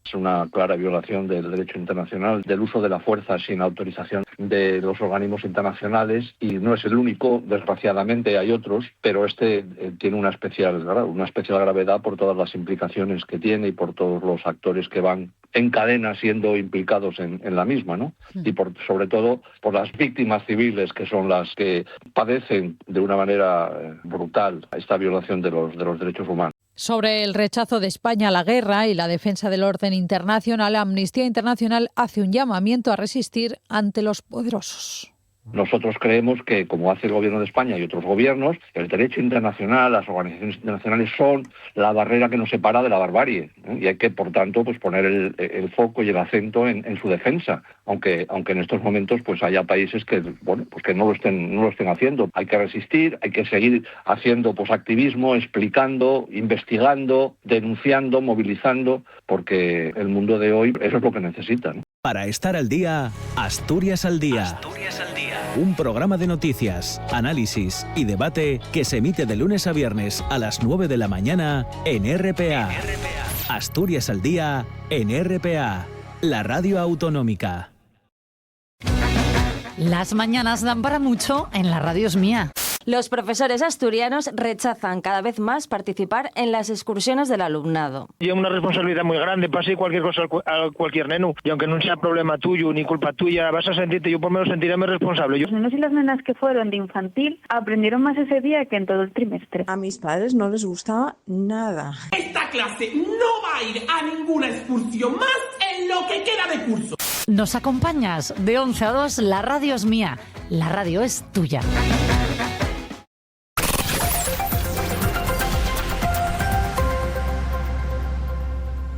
Es una clara violación del derecho internacional, del uso de la fuerza sin autorización de los organismos internacionales, y no es el único, desgraciadamente hay otros, pero este tiene una especial gravedad por todas las implicaciones que tiene y por todos los actores que van en cadena siendo implicados en la misma, ¿no? Y sobre todo por las víctimas civiles, que son las que padecen de una manera brutal esta violación de los derechos humanos. Sobre el rechazo de España a la guerra y la defensa del orden internacional, Amnistía Internacional hace un llamamiento a resistir ante los poderosos. Nosotros creemos que, como hace el Gobierno de España y otros gobiernos, el derecho internacional, las organizaciones internacionales son la barrera que nos separa de la barbarie, ¿eh? Y hay que, por tanto, pues poner el foco y el acento en su defensa, aunque en estos momentos pues haya países que, bueno, pues que no lo estén haciendo. Hay que resistir, hay que seguir haciendo pues activismo, explicando, investigando, denunciando, movilizando, porque el mundo de hoy eso es lo que necesita, ¿no? Para estar al día, Asturias al Día. Asturias al Día. Un programa de noticias, análisis y debate que se emite de lunes a viernes a las 9 de la mañana en RPA. Asturias al Día en RPA, la radio autonómica. Las mañanas dan para mucho en La Radio es Mía. Los profesores asturianos rechazan cada vez más participar en las excursiones del alumnado. Lleva una responsabilidad muy grande, pase cualquier cosa a cualquier neno, y aunque no sea problema tuyo ni culpa tuya, vas a sentirte, yo por lo menos sentirme responsable. Los nenos y las nenas que fueron de infantil aprendieron más ese día que en todo el trimestre. A mis padres no les gustaba nada. Esta clase no va a ir a ninguna excursión más en lo que queda de curso. ¿Nos acompañas? De 11 a 2, La Radio es Mía. La radio es tuya.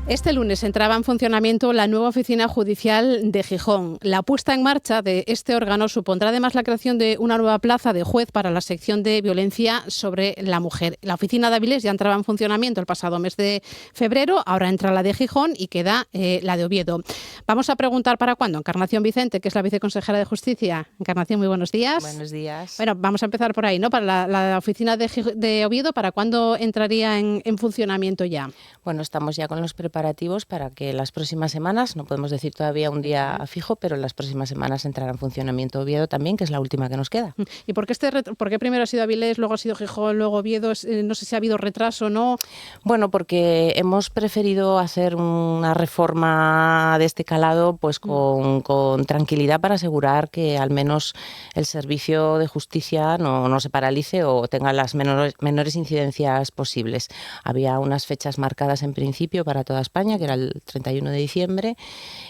Este lunes entraba en funcionamiento la nueva oficina judicial de Gijón. La puesta en marcha de este órgano supondrá además la creación de una nueva plaza de juez para la sección de violencia sobre la mujer. La oficina de Avilés ya entraba en funcionamiento el pasado mes de febrero, ahora entra la de Gijón y queda la de Oviedo. Vamos a preguntar para cuándo. Encarnación Vicente, que es la viceconsejera de Justicia. Encarnación, muy buenos días. Buenos días. Bueno, vamos a empezar por ahí, ¿no? Para la oficina de Oviedo, ¿para cuándo entraría en funcionamiento ya? Bueno, estamos ya con los preparativos para que las próximas semanas, no podemos decir todavía un día fijo, pero las próximas semanas entrará en funcionamiento Oviedo también, que es la última que nos queda. ¿Y por qué primero ha sido Avilés, luego ha sido Gijón, luego Oviedo? No sé si ha habido retraso o no. Bueno, porque hemos preferido hacer una reforma de este calado pues con tranquilidad para asegurar que al menos el servicio de justicia no se paralice o tenga las menores incidencias posibles. Había unas fechas marcadas en principio para toda España, que era el 31 de diciembre.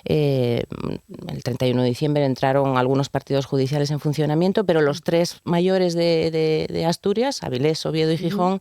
El 31 de diciembre entraron algunos partidos judiciales en funcionamiento, pero los tres mayores de Asturias, Avilés, Oviedo y Gijón,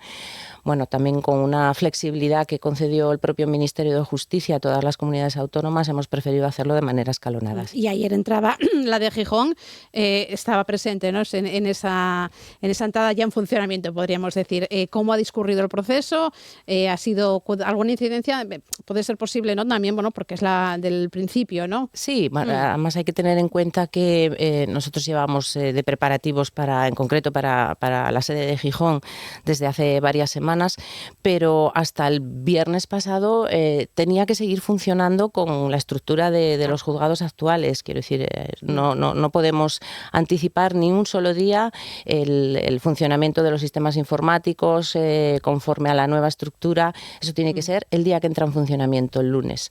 bueno, también con una flexibilidad que concedió el propio Ministerio de Justicia a todas las comunidades autónomas, hemos preferido hacerlo de manera escalonada. Y ayer entraba la de Gijón, estaba presente, ¿no? en esa entrada ya en funcionamiento, podríamos decir. ¿Cómo ha discurrido el proceso? ¿Ha sido alguna incidencia? Puede ser posible, ¿no? También, bueno, porque es la del principio, ¿no? Sí, además hay que tener en cuenta que nosotros llevamos de preparativos en concreto para la sede de Gijón desde hace varias semanas, pero hasta el viernes pasado tenía que seguir funcionando con la estructura de los juzgados actuales. Quiero decir, no podemos anticipar ni un solo día el funcionamiento de los sistemas informáticos conforme a la nueva estructura. Eso tiene que ser el día que entra en funcionamiento, el lunes.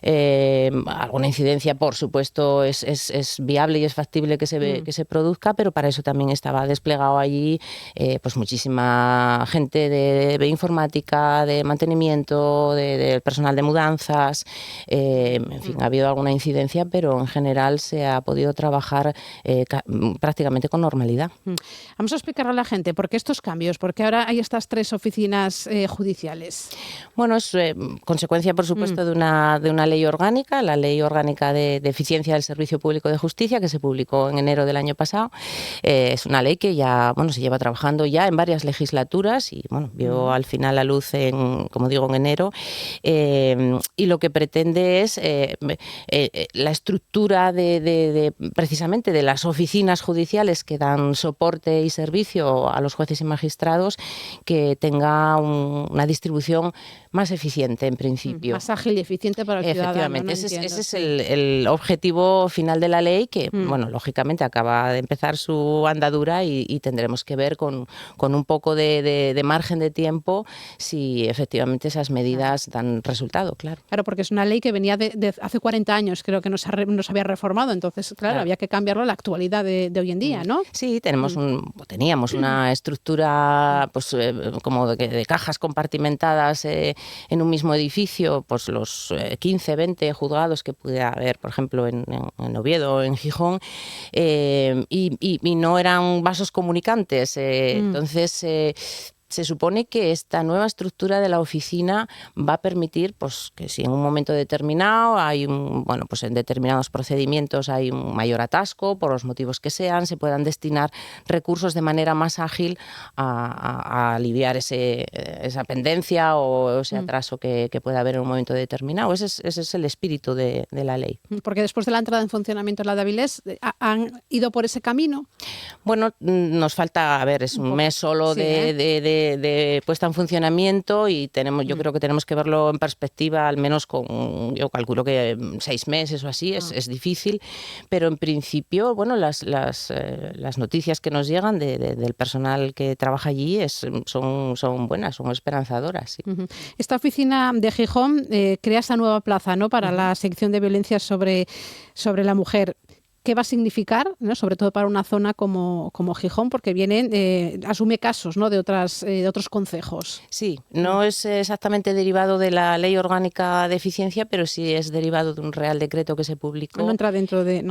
Alguna incidencia, por supuesto, es viable y es factible que se produzca, pero para eso también estaba desplegado allí pues muchísima gente de informática, de mantenimiento, del personal de mudanzas. En fin, ha habido alguna incidencia, pero en general se ha podido trabajar prácticamente con normalidad. Vamos a explicarle a la gente por qué estos cambios, porque ahora hay estas tres oficinas judiciales. Bueno, es consecuencia, por supuesto, de una ley orgánica, la Ley Orgánica de Eficiencia del Servicio Público de Justicia, que se publicó en enero del año pasado. Es una ley que ya se lleva trabajando ya en varias legislaturas y vio al final la luz en enero, y lo que pretende es la estructura precisamente de las oficinas judiciales que dan soporte y servicio a los jueces y magistrados, que tenga una distribución más eficiente en principio. Más ágil y eficiente para el ciudadano. Efectivamente, ese es el objetivo final de la ley, que lógicamente acaba de empezar su andadura y tendremos que ver con un poco de margen de tiempo si efectivamente esas medidas dan resultado, claro. Claro, porque es una ley que venía de hace 40 años, creo que no se había reformado, entonces, claro, había que cambiarlo a la actualidad de hoy en día, ¿no? Sí, teníamos una estructura como de cajas compartimentadas en un mismo edificio, principio pues los 15, 20 juzgados que pudiera haber, por ejemplo, en Oviedo o en Gijón, y no eran vasos comunicantes. Entonces, se supone que esta nueva estructura de la oficina va a permitir pues, que si en un momento determinado hay pues en determinados procedimientos hay un mayor atasco, por los motivos que sean, se puedan destinar recursos de manera más ágil a aliviar esa pendencia o ese atraso que pueda haber en un momento determinado. Ese es el espíritu de la ley. Porque después de la entrada en funcionamiento de la de Avilés, ¿han ido por ese camino? Bueno, nos falta, es un mes solo sí, de puesta en funcionamiento y yo creo que tenemos que verlo en perspectiva, al menos yo calculo que 6 meses o así, es difícil, pero en principio, bueno, las noticias que nos llegan del personal que trabaja allí son buenas, son esperanzadoras. Sí. Esta oficina de Gijón crea esa nueva plaza, ¿no?, para la sección de violencia sobre la mujer. ¿Qué va a significar, ¿no?, sobre todo para una zona como Gijón, porque asume casos, ¿no?, de otros concejos? Sí, no es exactamente derivado de la Ley Orgánica de Eficiencia, pero sí es derivado de un Real Decreto que se publicó. No entra dentro de...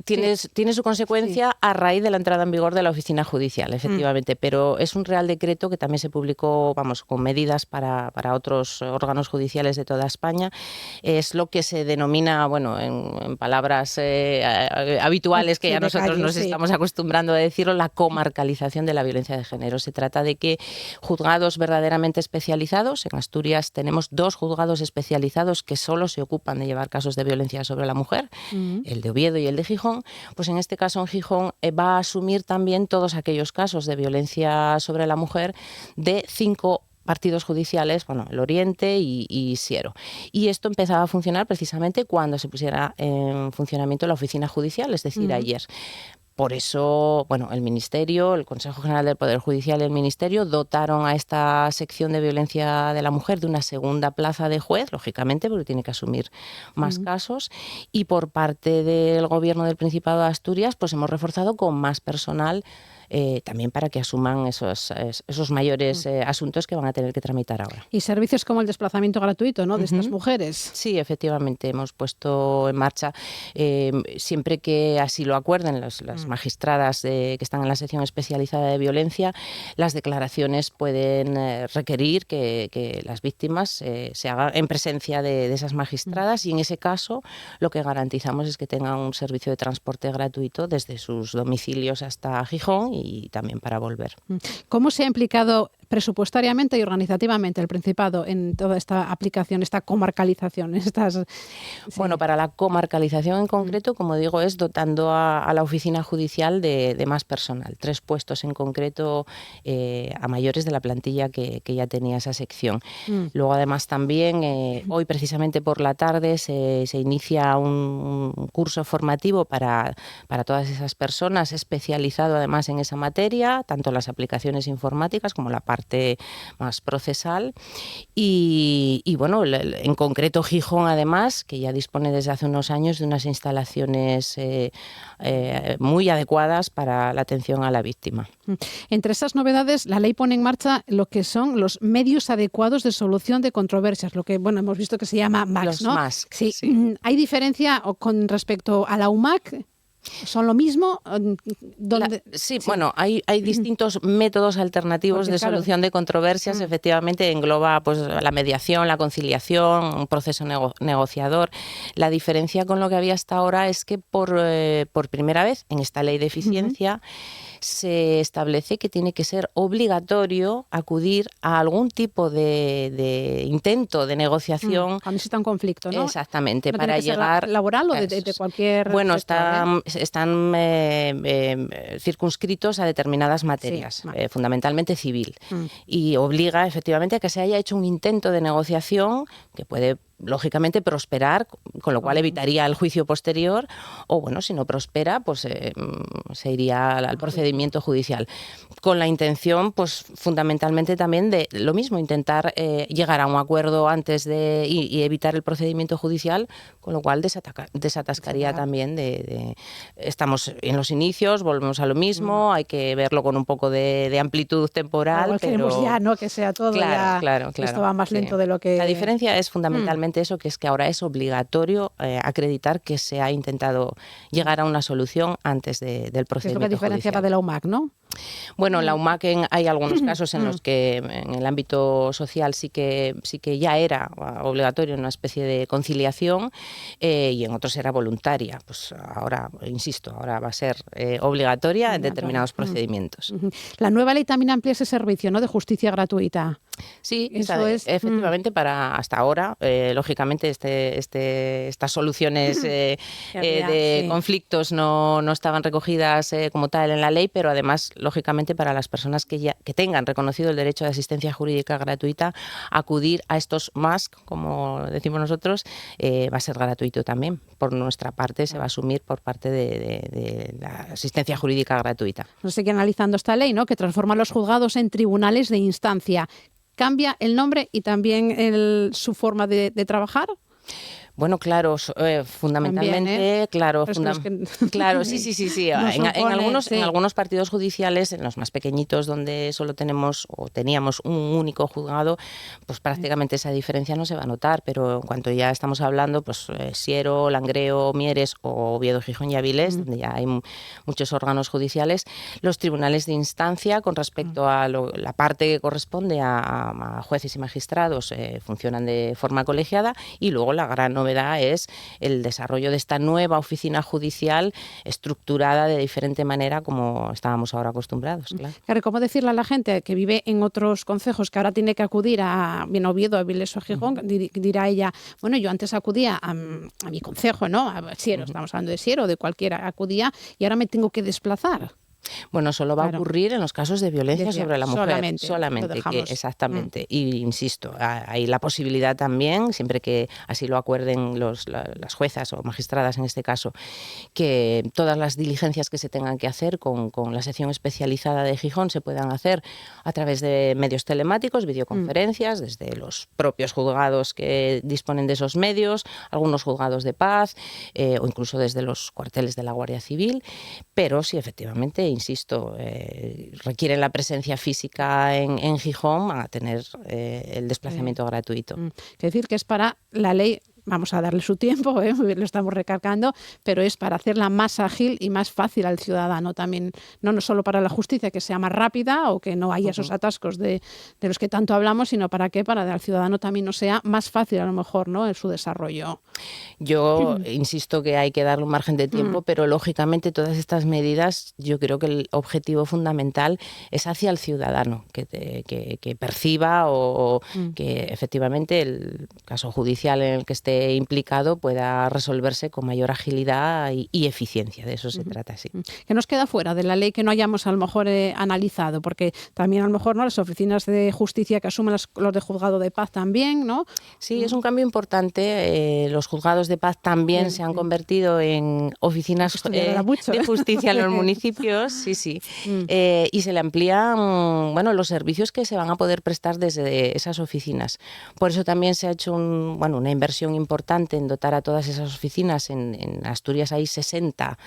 Tiene su consecuencia a raíz de la entrada en vigor de la Oficina Judicial, efectivamente, pero es un Real Decreto que también se publicó, con medidas para otros órganos judiciales de toda España. Es lo que se denomina, en palabras habituales que ya nosotros nos estamos acostumbrando a decirlo, la comarcalización de la violencia de género. Se trata de que juzgados verdaderamente especializados, en Asturias tenemos 2 juzgados especializados que solo se ocupan de llevar casos de violencia sobre la mujer, el de Oviedo y el de Gijón, pues en este caso en Gijón va a asumir también todos aquellos casos de violencia sobre la mujer de 5 partidos judiciales, el Oriente y Siero. Y esto empezaba a funcionar precisamente cuando se pusiera en funcionamiento la oficina judicial, es decir, ayer. Por eso, el Ministerio, el Consejo General del Poder Judicial y el Ministerio dotaron a esta sección de violencia de la mujer de una segunda plaza de juez, lógicamente, porque tiene que asumir más casos. Y por parte del Gobierno del Principado de Asturias, pues hemos reforzado con más personal también para que asuman esos mayores asuntos que van a tener que tramitar ahora. Y servicios como el desplazamiento gratuito, ¿no?, de estas mujeres. Sí, efectivamente, hemos puesto en marcha, siempre que así lo acuerden las magistradas que están en la sección especializada de violencia, las declaraciones pueden requerir que las víctimas se hagan en presencia de esas magistradas y en ese caso lo que garantizamos es que tengan un servicio de transporte gratuito desde sus domicilios hasta Gijón y también para volver. ¿Cómo se ha implicado presupuestariamente y organizativamente el Principado en toda esta aplicación, esta comarcalización? Bueno, para la comarcalización en concreto, como digo, es dotando a la oficina judicial de más personal, 3 puestos en concreto a mayores de la plantilla que ya tenía esa sección. Luego, además, también hoy precisamente por la tarde se inicia un curso formativo para todas esas personas, especializado además en esa materia, tanto las aplicaciones informáticas como la parte más procesal. Y bueno, en concreto Gijón, además, que ya dispone desde hace unos años de unas instalaciones muy adecuadas para la atención a la víctima. Entre esas novedades, la ley pone en marcha lo que son los medios adecuados de solución de controversias, lo que hemos visto que se llama MACS, los ¿no? MACS, sí. ¿Hay diferencia con respecto a la UMAC? ¿Son lo mismo? Sí, bueno, hay distintos métodos alternativos de solución de controversias. Efectivamente, engloba pues la mediación, la conciliación, un proceso negociador. La diferencia con lo que había hasta ahora es que por primera vez en esta ley de eficiencia se establece que tiene que ser obligatorio acudir a algún tipo de intento de negociación. Cuando exista un conflicto, ¿no? Exactamente, ¿No para tiene que llegar... ser laboral o de cualquier... Bueno, están circunscritos a determinadas materias, fundamentalmente civil, y obliga efectivamente a que se haya hecho un intento de negociación que puede lógicamente prosperar, con lo cual evitaría el juicio posterior, o bueno, si no prospera, pues se iría al procedimiento judicial. Con la intención, pues fundamentalmente también de lo mismo, intentar llegar a un acuerdo antes de y evitar el procedimiento judicial, con lo cual desatascaría también estamos en los inicios, volvemos a lo mismo, hay que verlo con un poco de amplitud temporal. Igual queremos ya, ¿no? Que sea todo claro, esto va más lento de lo que... La diferencia es fundamentalmente eso, que es que ahora es obligatorio acreditar que se ha intentado llegar a una solución antes del procedimiento judicial. Es lo que diferenciaba de la UMAC, ¿no? Bueno, la UMAC hay algunos casos en los que en el ámbito social sí que ya era obligatorio una especie de conciliación y en otros era voluntaria. Pues ahora, insisto, ahora va a ser obligatoria en determinados procedimientos. La nueva ley también amplía ese servicio, ¿no?, de justicia gratuita. Sí, eso es efectivamente para hasta ahora, lógicamente estas soluciones de conflictos no estaban recogidas como tal en la ley, pero además, lógicamente, para las personas que tengan reconocido el derecho de asistencia jurídica gratuita, acudir a estos MASC, como decimos nosotros, va a ser gratuito también. Por nuestra parte se va a asumir por parte de la asistencia jurídica gratuita. Nos sigue analizando esta ley, ¿no?, que transforma los juzgados en tribunales de instancia. ¿Cambia el nombre y también su forma de trabajar? Bueno, claro, fundamentalmente, también, claro, sí. En algunos partidos judiciales, en los más pequeñitos, donde solo tenemos o teníamos un único juzgado, pues prácticamente esa diferencia no se va a notar, pero en cuanto ya estamos hablando, pues Siero, Langreo, Mieres o Oviedo, Gijón y Avilés, donde ya hay muchos órganos judiciales, los tribunales de instancia, con respecto a la parte que corresponde a jueces y magistrados, funcionan de forma colegiada, y luego la gran novedad es el desarrollo de esta nueva oficina judicial estructurada de diferente manera como estábamos ahora acostumbrados. Claro, ¿cómo decirle a la gente que vive en otros concejos que ahora tiene que acudir a Oviedo, a Avilés o a Gijón? Dirá ella, bueno, yo antes acudía a mi concejo, ¿no? A Siero, estamos hablando de Siero, de cualquiera, acudía y ahora me tengo que desplazar. Bueno, solo va a ocurrir en los casos de violencia sobre la mujer. Solamente exactamente. Y insisto, hay la posibilidad también, siempre que así lo acuerden las juezas o magistradas en este caso, que todas las diligencias que se tengan que hacer con la sección especializada de Gijón se puedan hacer a través de medios telemáticos, videoconferencias, desde los propios juzgados que disponen de esos medios, algunos juzgados de paz o incluso desde los cuarteles de la Guardia Civil, pero sí, efectivamente, insisto, requieren la presencia física en Gijón, van a tener el desplazamiento gratuito. Es decir, que es para la ley, vamos a darle su tiempo, lo estamos recargando, pero es para hacerla más ágil y más fácil al ciudadano también, no solo para la justicia, que sea más rápida o que no haya esos atascos de los que tanto hablamos, sino para que al ciudadano también no sea más fácil a lo mejor, ¿no?, en su desarrollo. Yo insisto que hay que darle un margen de tiempo, pero lógicamente todas estas medidas, yo creo que el objetivo fundamental es hacia el ciudadano, que perciba o que efectivamente el caso judicial en el que esté implicado pueda resolverse con mayor agilidad y eficiencia. De eso se trata, sí. ¿Qué nos queda fuera de la ley que no hayamos a lo mejor analizado? Porque también a lo mejor, ¿no?, las oficinas de justicia que asumen los de juzgado de paz también, ¿no? Sí, es un cambio importante. Los juzgados de paz también se han convertido en oficinas de justicia en los municipios, sí. Y se le amplían los servicios que se van a poder prestar desde esas oficinas. Por eso también se ha hecho una inversión importante en dotar a todas esas oficinas. En Asturias hay 60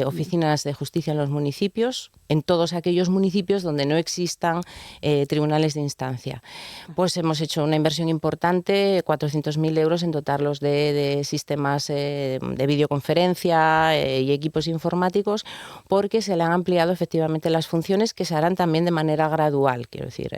oficinas de justicia en los municipios, en todos aquellos municipios donde no existan tribunales de instancia. Pues hemos hecho una inversión importante, 400.000 euros, en dotarlos de sistemas de videoconferencia y equipos informáticos, porque se le han ampliado efectivamente las funciones, que se harán también de manera gradual. Quiero decir,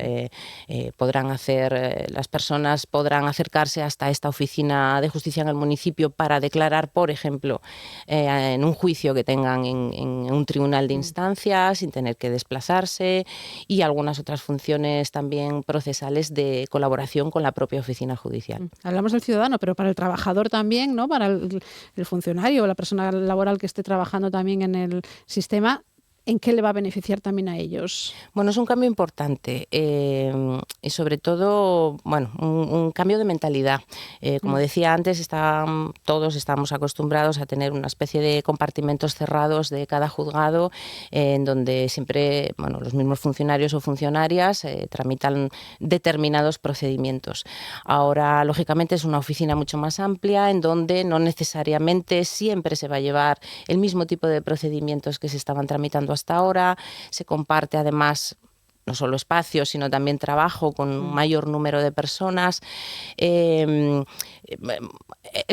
las personas podrán acercarse hasta esta oficina de justicia en el municipio para declarar, por ejemplo, en un juicio que tengan en un tribunal de instancia, sin tener que desplazarse, y algunas otras funciones también procesales de colaboración con la propia oficina judicial. Hablamos del ciudadano, pero para el trabajador también, ¿no?, para el funcionario o la persona laboral que esté trabajando también en el sistema, ¿en qué le va a beneficiar también a ellos? Bueno, es un cambio importante y sobre todo, bueno, un cambio de mentalidad. Como decía antes, todos estamos acostumbrados a tener una especie de compartimentos cerrados de cada juzgado en donde siempre, bueno, los mismos funcionarios o funcionarias tramitan determinados procedimientos. Ahora, lógicamente, es una oficina mucho más amplia en donde no necesariamente siempre se va a llevar el mismo tipo de procedimientos que se estaban tramitando hasta ahora. Se comparte además no solo espacio, sino también trabajo con un mayor número de personas. Es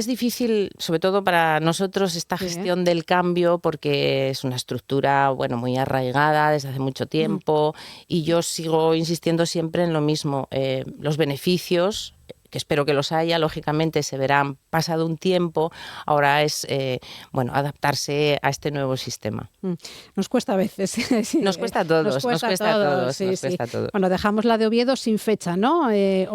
difícil, sobre todo para nosotros, esta gestión del cambio, porque es una estructura, bueno, muy arraigada desde hace mucho tiempo, y yo sigo insistiendo siempre en lo mismo. Los beneficios, que espero que los haya, lógicamente se verán pasado un tiempo. Ahora es bueno, adaptarse a este nuevo sistema. Nos cuesta a veces. Sí, nos cuesta a todos, nos cuesta a todos. Bueno, dejamos la de Oviedo sin fecha, ¿no?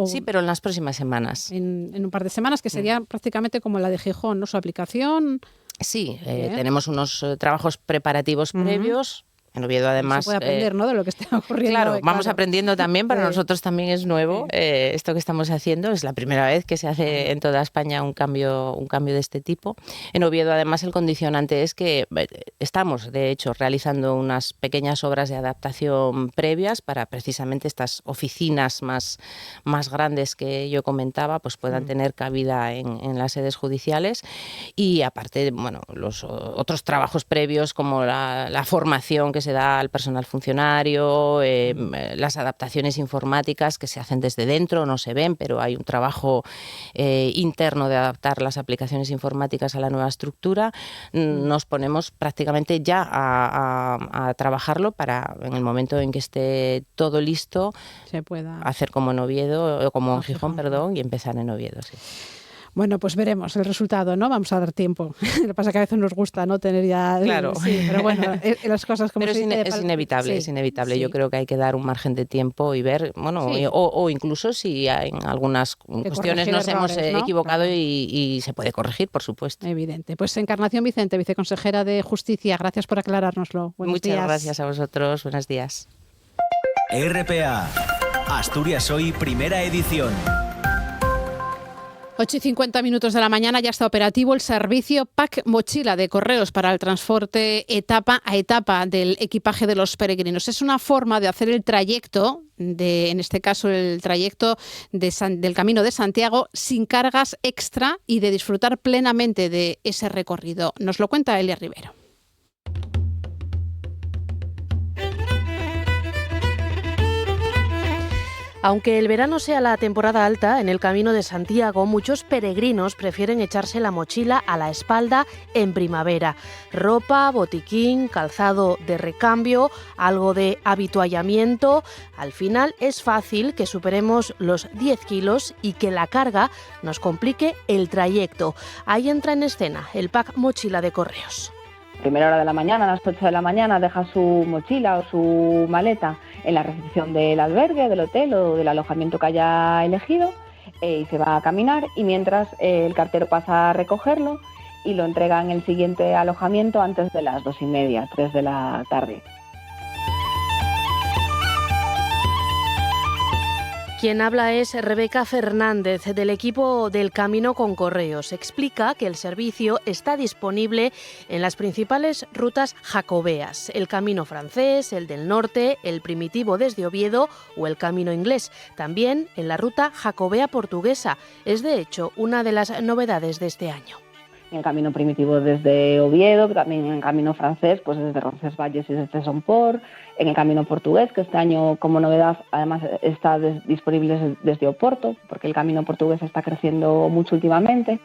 Sí, pero en las próximas semanas. En un par de semanas, que sería prácticamente como la de Gijón, ¿no? Su aplicación. Sí, tenemos unos trabajos preparativos previos. En Oviedo, además... Se puede aprender, ¿no?, de lo que está ocurriendo. Claro, vamos aprendiendo también, para nosotros también es nuevo esto que estamos haciendo. Es la primera vez que se hace en toda España un cambio de este tipo. En Oviedo, además, el condicionante es que estamos, de hecho, realizando unas pequeñas obras de adaptación previas para precisamente estas oficinas más grandes que yo comentaba, pues puedan tener cabida en las sedes judiciales. Y aparte, bueno, los otros trabajos previos como la formación que se da al personal funcionario, las adaptaciones informáticas que se hacen desde dentro, no se ven, pero hay un trabajo interno de adaptar las aplicaciones informáticas a la nueva estructura. Nos ponemos prácticamente ya a trabajarlo para, en el momento en que esté todo listo, se pueda hacer como en Oviedo, como en Gijón, perdón, y empezar en Oviedo, sí. Bueno, pues veremos el resultado, ¿no? Vamos a dar tiempo. Lo que pasa es que a veces nos gusta, ¿no?, tener ya... Claro. Sí, pero bueno, las cosas como... Pero es inevitable, es inevitable. Yo creo que hay que dar un margen de tiempo y ver, bueno, o incluso si en algunas cuestiones nos hemos equivocado, ¿no? y se puede corregir, por supuesto. Evidente. Pues Encarnación Vicente, viceconsejera de Justicia, gracias por aclarárnoslo. Buenos días. Muchas gracias a vosotros. Buenos días. RPA, Asturias Hoy, primera edición. 8:50 de la mañana, ya está operativo el servicio Pack Mochila de Correos para el transporte etapa a etapa del equipaje de los peregrinos. Es una forma de hacer el trayecto, en este caso el trayecto del Camino de Santiago, sin cargas extra y de disfrutar plenamente de ese recorrido. Nos lo cuenta Elia Rivero. Aunque el verano sea la temporada alta, en el Camino de Santiago muchos peregrinos prefieren echarse la mochila a la espalda en primavera. Ropa, botiquín, calzado de recambio, algo de habituallamiento. Al final es fácil que superemos los 10 kilos y que la carga nos complique el trayecto. Ahí entra en escena el Pack Mochila de Correos. Primera hora de la mañana, a las 8 de la mañana, deja su mochila o su maleta en la recepción del albergue, del hotel o del alojamiento que haya elegido y se va a caminar, y mientras el cartero pasa a recogerlo y lo entrega en el siguiente alojamiento antes de las 2:30, 3 de la tarde. Quien habla es Rebeca Fernández, del equipo del Camino con Correos. Explica que el servicio está disponible en las principales rutas jacobeas: el Camino francés, el del norte, el primitivo desde Oviedo o el Camino inglés. También en la ruta jacobea portuguesa. Es de hecho una de las novedades de este año. En el Camino primitivo desde Oviedo, también en el Camino francés, pues desde Roncesvalles y desde Somport. En el Camino portugués, que este año como novedad además está disponible desde Oporto, porque el Camino portugués está creciendo mucho últimamente.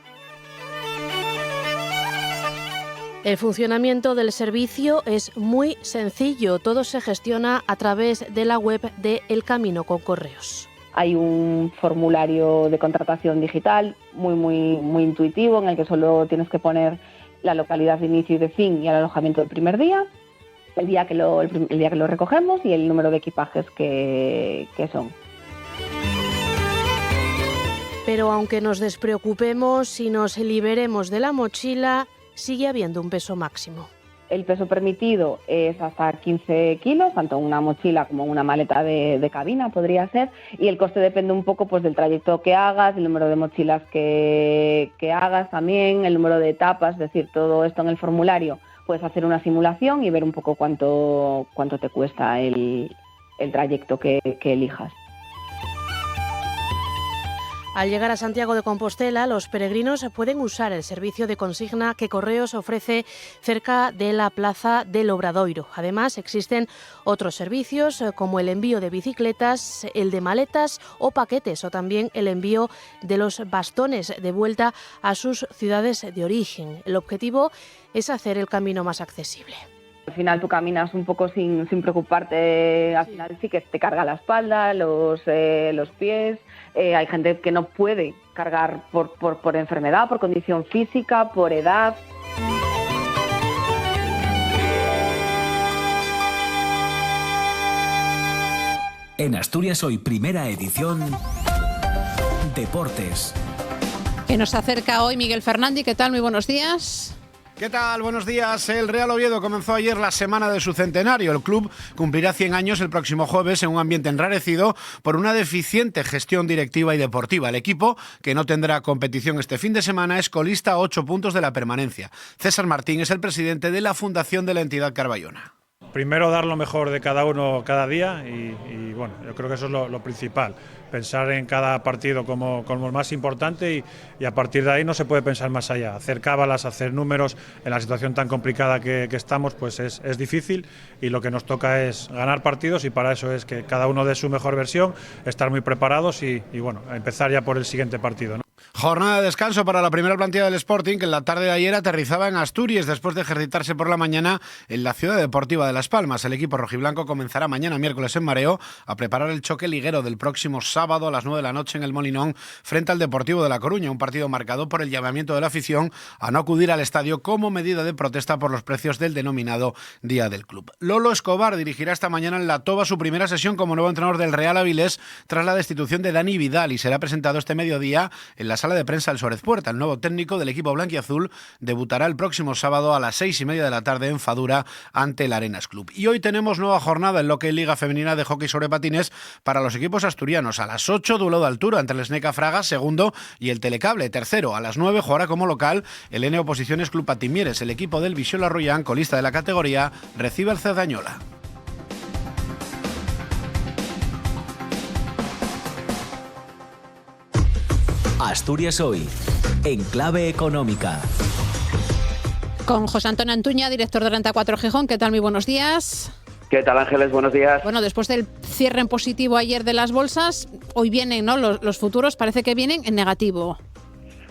El funcionamiento del servicio es muy sencillo. Todo se gestiona a través de la web de El Camino con Correos. Hay un formulario de contratación digital muy intuitivo, en el que solo tienes que poner la localidad de inicio y de fin y el alojamiento del primer día, el día que lo recogemos y el número de equipajes que son. Pero aunque nos despreocupemos y nos liberemos de la mochila, sigue habiendo un peso máximo. el peso permitido es hasta 15 kilos, tanto una mochila como una maleta de cabina podría ser, y el coste depende un poco pues del trayecto que hagas, el número de mochilas que hagas también, el número de etapas, es decir, todo esto en el formulario. Puedes hacer una simulación y ver un poco cuánto te cuesta el trayecto que elijas. Al llegar a Santiago de Compostela, los peregrinos pueden usar el servicio de consigna que Correos ofrece cerca de la Plaza del Obradoiro. Además, existen otros servicios como el envío de bicicletas, el de maletas o paquetes, o también el envío de los bastones de vuelta a sus ciudades de origen. El objetivo es hacer el camino más accesible. Al final tú caminas un poco sin preocuparte, al final sí que te carga la espalda, los pies. Hay gente que no puede cargar por enfermedad, por condición física, por edad. En Asturias Hoy, primera edición, Deportes. Que nos acerca hoy Miguel Fernández. ¿Qué tal? Muy buenos días. ¿Qué tal? Buenos días. El Real Oviedo comenzó ayer la semana de su centenario. El club cumplirá 100 años el próximo jueves en un ambiente enrarecido por una deficiente gestión directiva y deportiva. El equipo, que no tendrá competición este fin de semana, es colista a 8 puntos de la permanencia. César Martín es el presidente de la fundación de la entidad carballona. Primero dar lo mejor de cada uno cada día y bueno, yo creo que eso es lo principal. Pensar en cada partido como el más importante y a partir de ahí no se puede pensar más allá. Hacer cábalas, hacer números en la situación tan complicada que estamos, pues es difícil y lo que nos toca es ganar partidos y para eso es que cada uno dé su mejor versión, estar muy preparados y bueno, empezar ya por el siguiente partido, ¿no? Jornada de descanso para la primera plantilla del Sporting, que en la tarde de ayer aterrizaba en Asturias después de ejercitarse por la mañana en la ciudad deportiva de Las Palmas. El equipo rojiblanco comenzará mañana miércoles en Mareo a preparar el choque liguero del próximo sábado a las 9 de la noche en el Molinón frente al Deportivo de La Coruña, un partido marcado por el llamamiento de la afición a no acudir al estadio como medida de protesta por los precios del denominado Día del Club. Lolo Escobar dirigirá esta mañana en La Toba su primera sesión como nuevo entrenador del Real Avilés tras la destitución de Dani Vidal y será presentado este mediodía en la sala de prensa del Suárez Puerta. El nuevo técnico del equipo blanquiazul debutará el próximo sábado a las 6:30 de la tarde en Fadura ante el Arenas Club. Y hoy tenemos nueva jornada en lo que es Liga Femenina de Hockey sobre Patines para los equipos asturianos. A las 8, duelo de altura entre el Sneca Fraga, segundo, y el Telecable, tercero. A las 9 jugará como local el N Oposiciones Club Patimieres. El equipo del Vixola Royán, colista de la categoría, recibe al Cerdañola. Asturias Hoy, en clave económica. Con José Antonio Antuña, director de Renta 4 Gijón. ¿Qué tal? Muy buenos días. ¿Qué tal, Ángeles? Buenos días. Bueno, después del cierre en positivo ayer de las bolsas, hoy vienen, ¿no? Los futuros parece que vienen en negativo.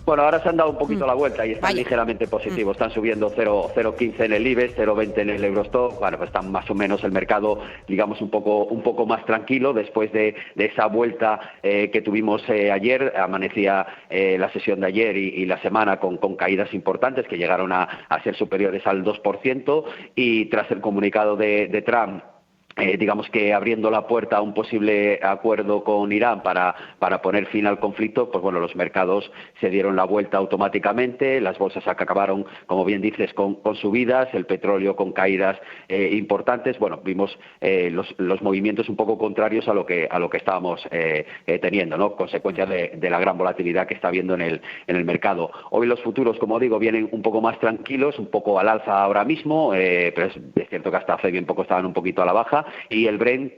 Bueno, ahora se han dado un poquito la vuelta y están ligeramente positivos. Están subiendo 0,15 en el IBEX, 0,20 en el Eurostock. Bueno, pues están más o menos el mercado, digamos, un poco más tranquilo después de esa vuelta que tuvimos ayer. Amanecía la sesión de ayer y la semana con caídas importantes que llegaron a ser superiores al 2%, y tras el comunicado de Trump, digamos que abriendo la puerta a un posible acuerdo con Irán para poner fin al conflicto, pues bueno, los mercados se dieron la vuelta automáticamente, las bolsas acabaron, como bien dices, con subidas, el petróleo con caídas importantes. Bueno, vimos los movimientos un poco contrarios a lo que estábamos teniendo, ¿no? Consecuencia de la gran volatilidad que está habiendo en el mercado. Hoy los futuros, como digo, vienen un poco más tranquilos, un poco al alza ahora mismo, pero es cierto que hasta hace bien poco estaban un poquito a la baja. Y el Brent,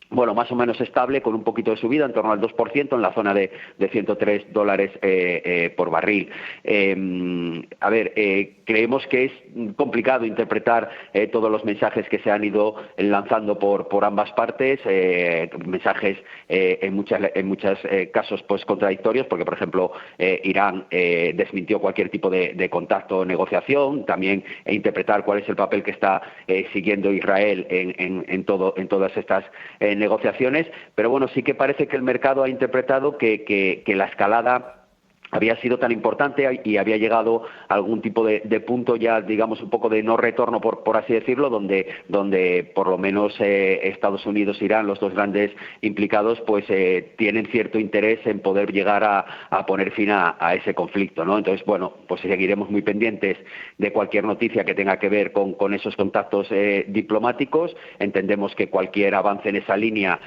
bueno, más o menos estable, con un poquito de subida, en torno al 2%, en la zona de $103 por barril. Creemos que es complicado interpretar todos los mensajes que se han ido lanzando por ambas partes, mensajes en muchos casos pues contradictorios, porque, por ejemplo, Irán desmintió cualquier tipo de contacto o negociación, también interpretar cuál es el papel que está siguiendo Israel en todas estas negociaciones, pero bueno, sí que parece que el mercado ha interpretado que la escalada había sido tan importante y había llegado a algún tipo de punto ya, digamos, un poco de no retorno, por así decirlo, donde por lo menos Estados Unidos e Irán, los dos grandes implicados, pues tienen cierto interés en poder llegar a poner fin a ese conflicto, ¿no? Entonces, bueno, pues seguiremos muy pendientes de cualquier noticia que tenga que ver con esos contactos diplomáticos. Entendemos que cualquier avance en esa línea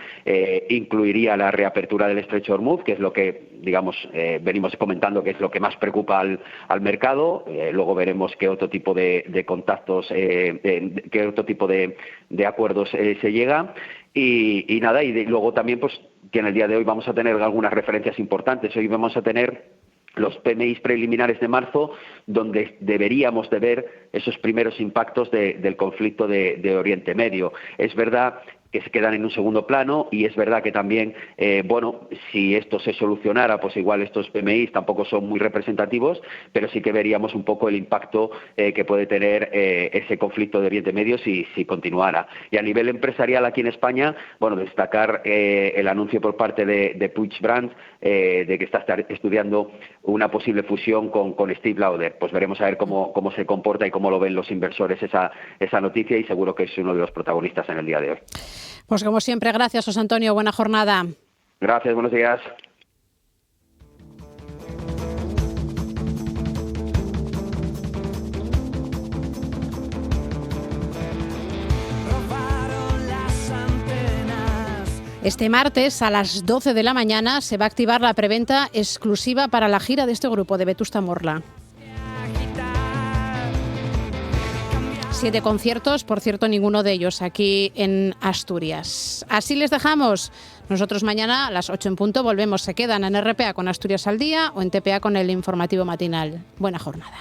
incluiría la reapertura del Estrecho de Hormuz, que es lo que, digamos, venimos comentando, que es lo que más preocupa al mercado. Luego veremos qué otro tipo de contactos, qué otro tipo de acuerdos se llega. Y nada, y luego también pues que en el día de hoy vamos a tener algunas referencias importantes. Hoy vamos a tener los PMI preliminares de marzo, donde deberíamos de ver esos primeros impactos del conflicto de Oriente Medio. Es verdad que se quedan en un segundo plano y es verdad que también, bueno, si esto se solucionara, pues igual estos PMI tampoco son muy representativos, pero sí que veríamos un poco el impacto que puede tener ese conflicto de Oriente Medio si continuara. Y a nivel empresarial aquí en España, bueno, destacar el anuncio por parte de Puig Brands de que está estudiando una posible fusión con Steve Lauder. Pues veremos a ver cómo se comporta y cómo lo ven los inversores esa noticia, y seguro que es uno de los protagonistas en el día de hoy. Pues como siempre, gracias, José Antonio. Buena jornada. Gracias, buenos días. Este martes a las 12 de la mañana se va a activar la preventa exclusiva para la gira de este grupo de Vetusta Morla. 7 conciertos, por cierto, ninguno de ellos aquí en Asturias. Así les dejamos. Nosotros mañana a las 8 en punto volvemos. Se quedan en RPA con Asturias al Día o en TPA con el informativo matinal. Buena jornada.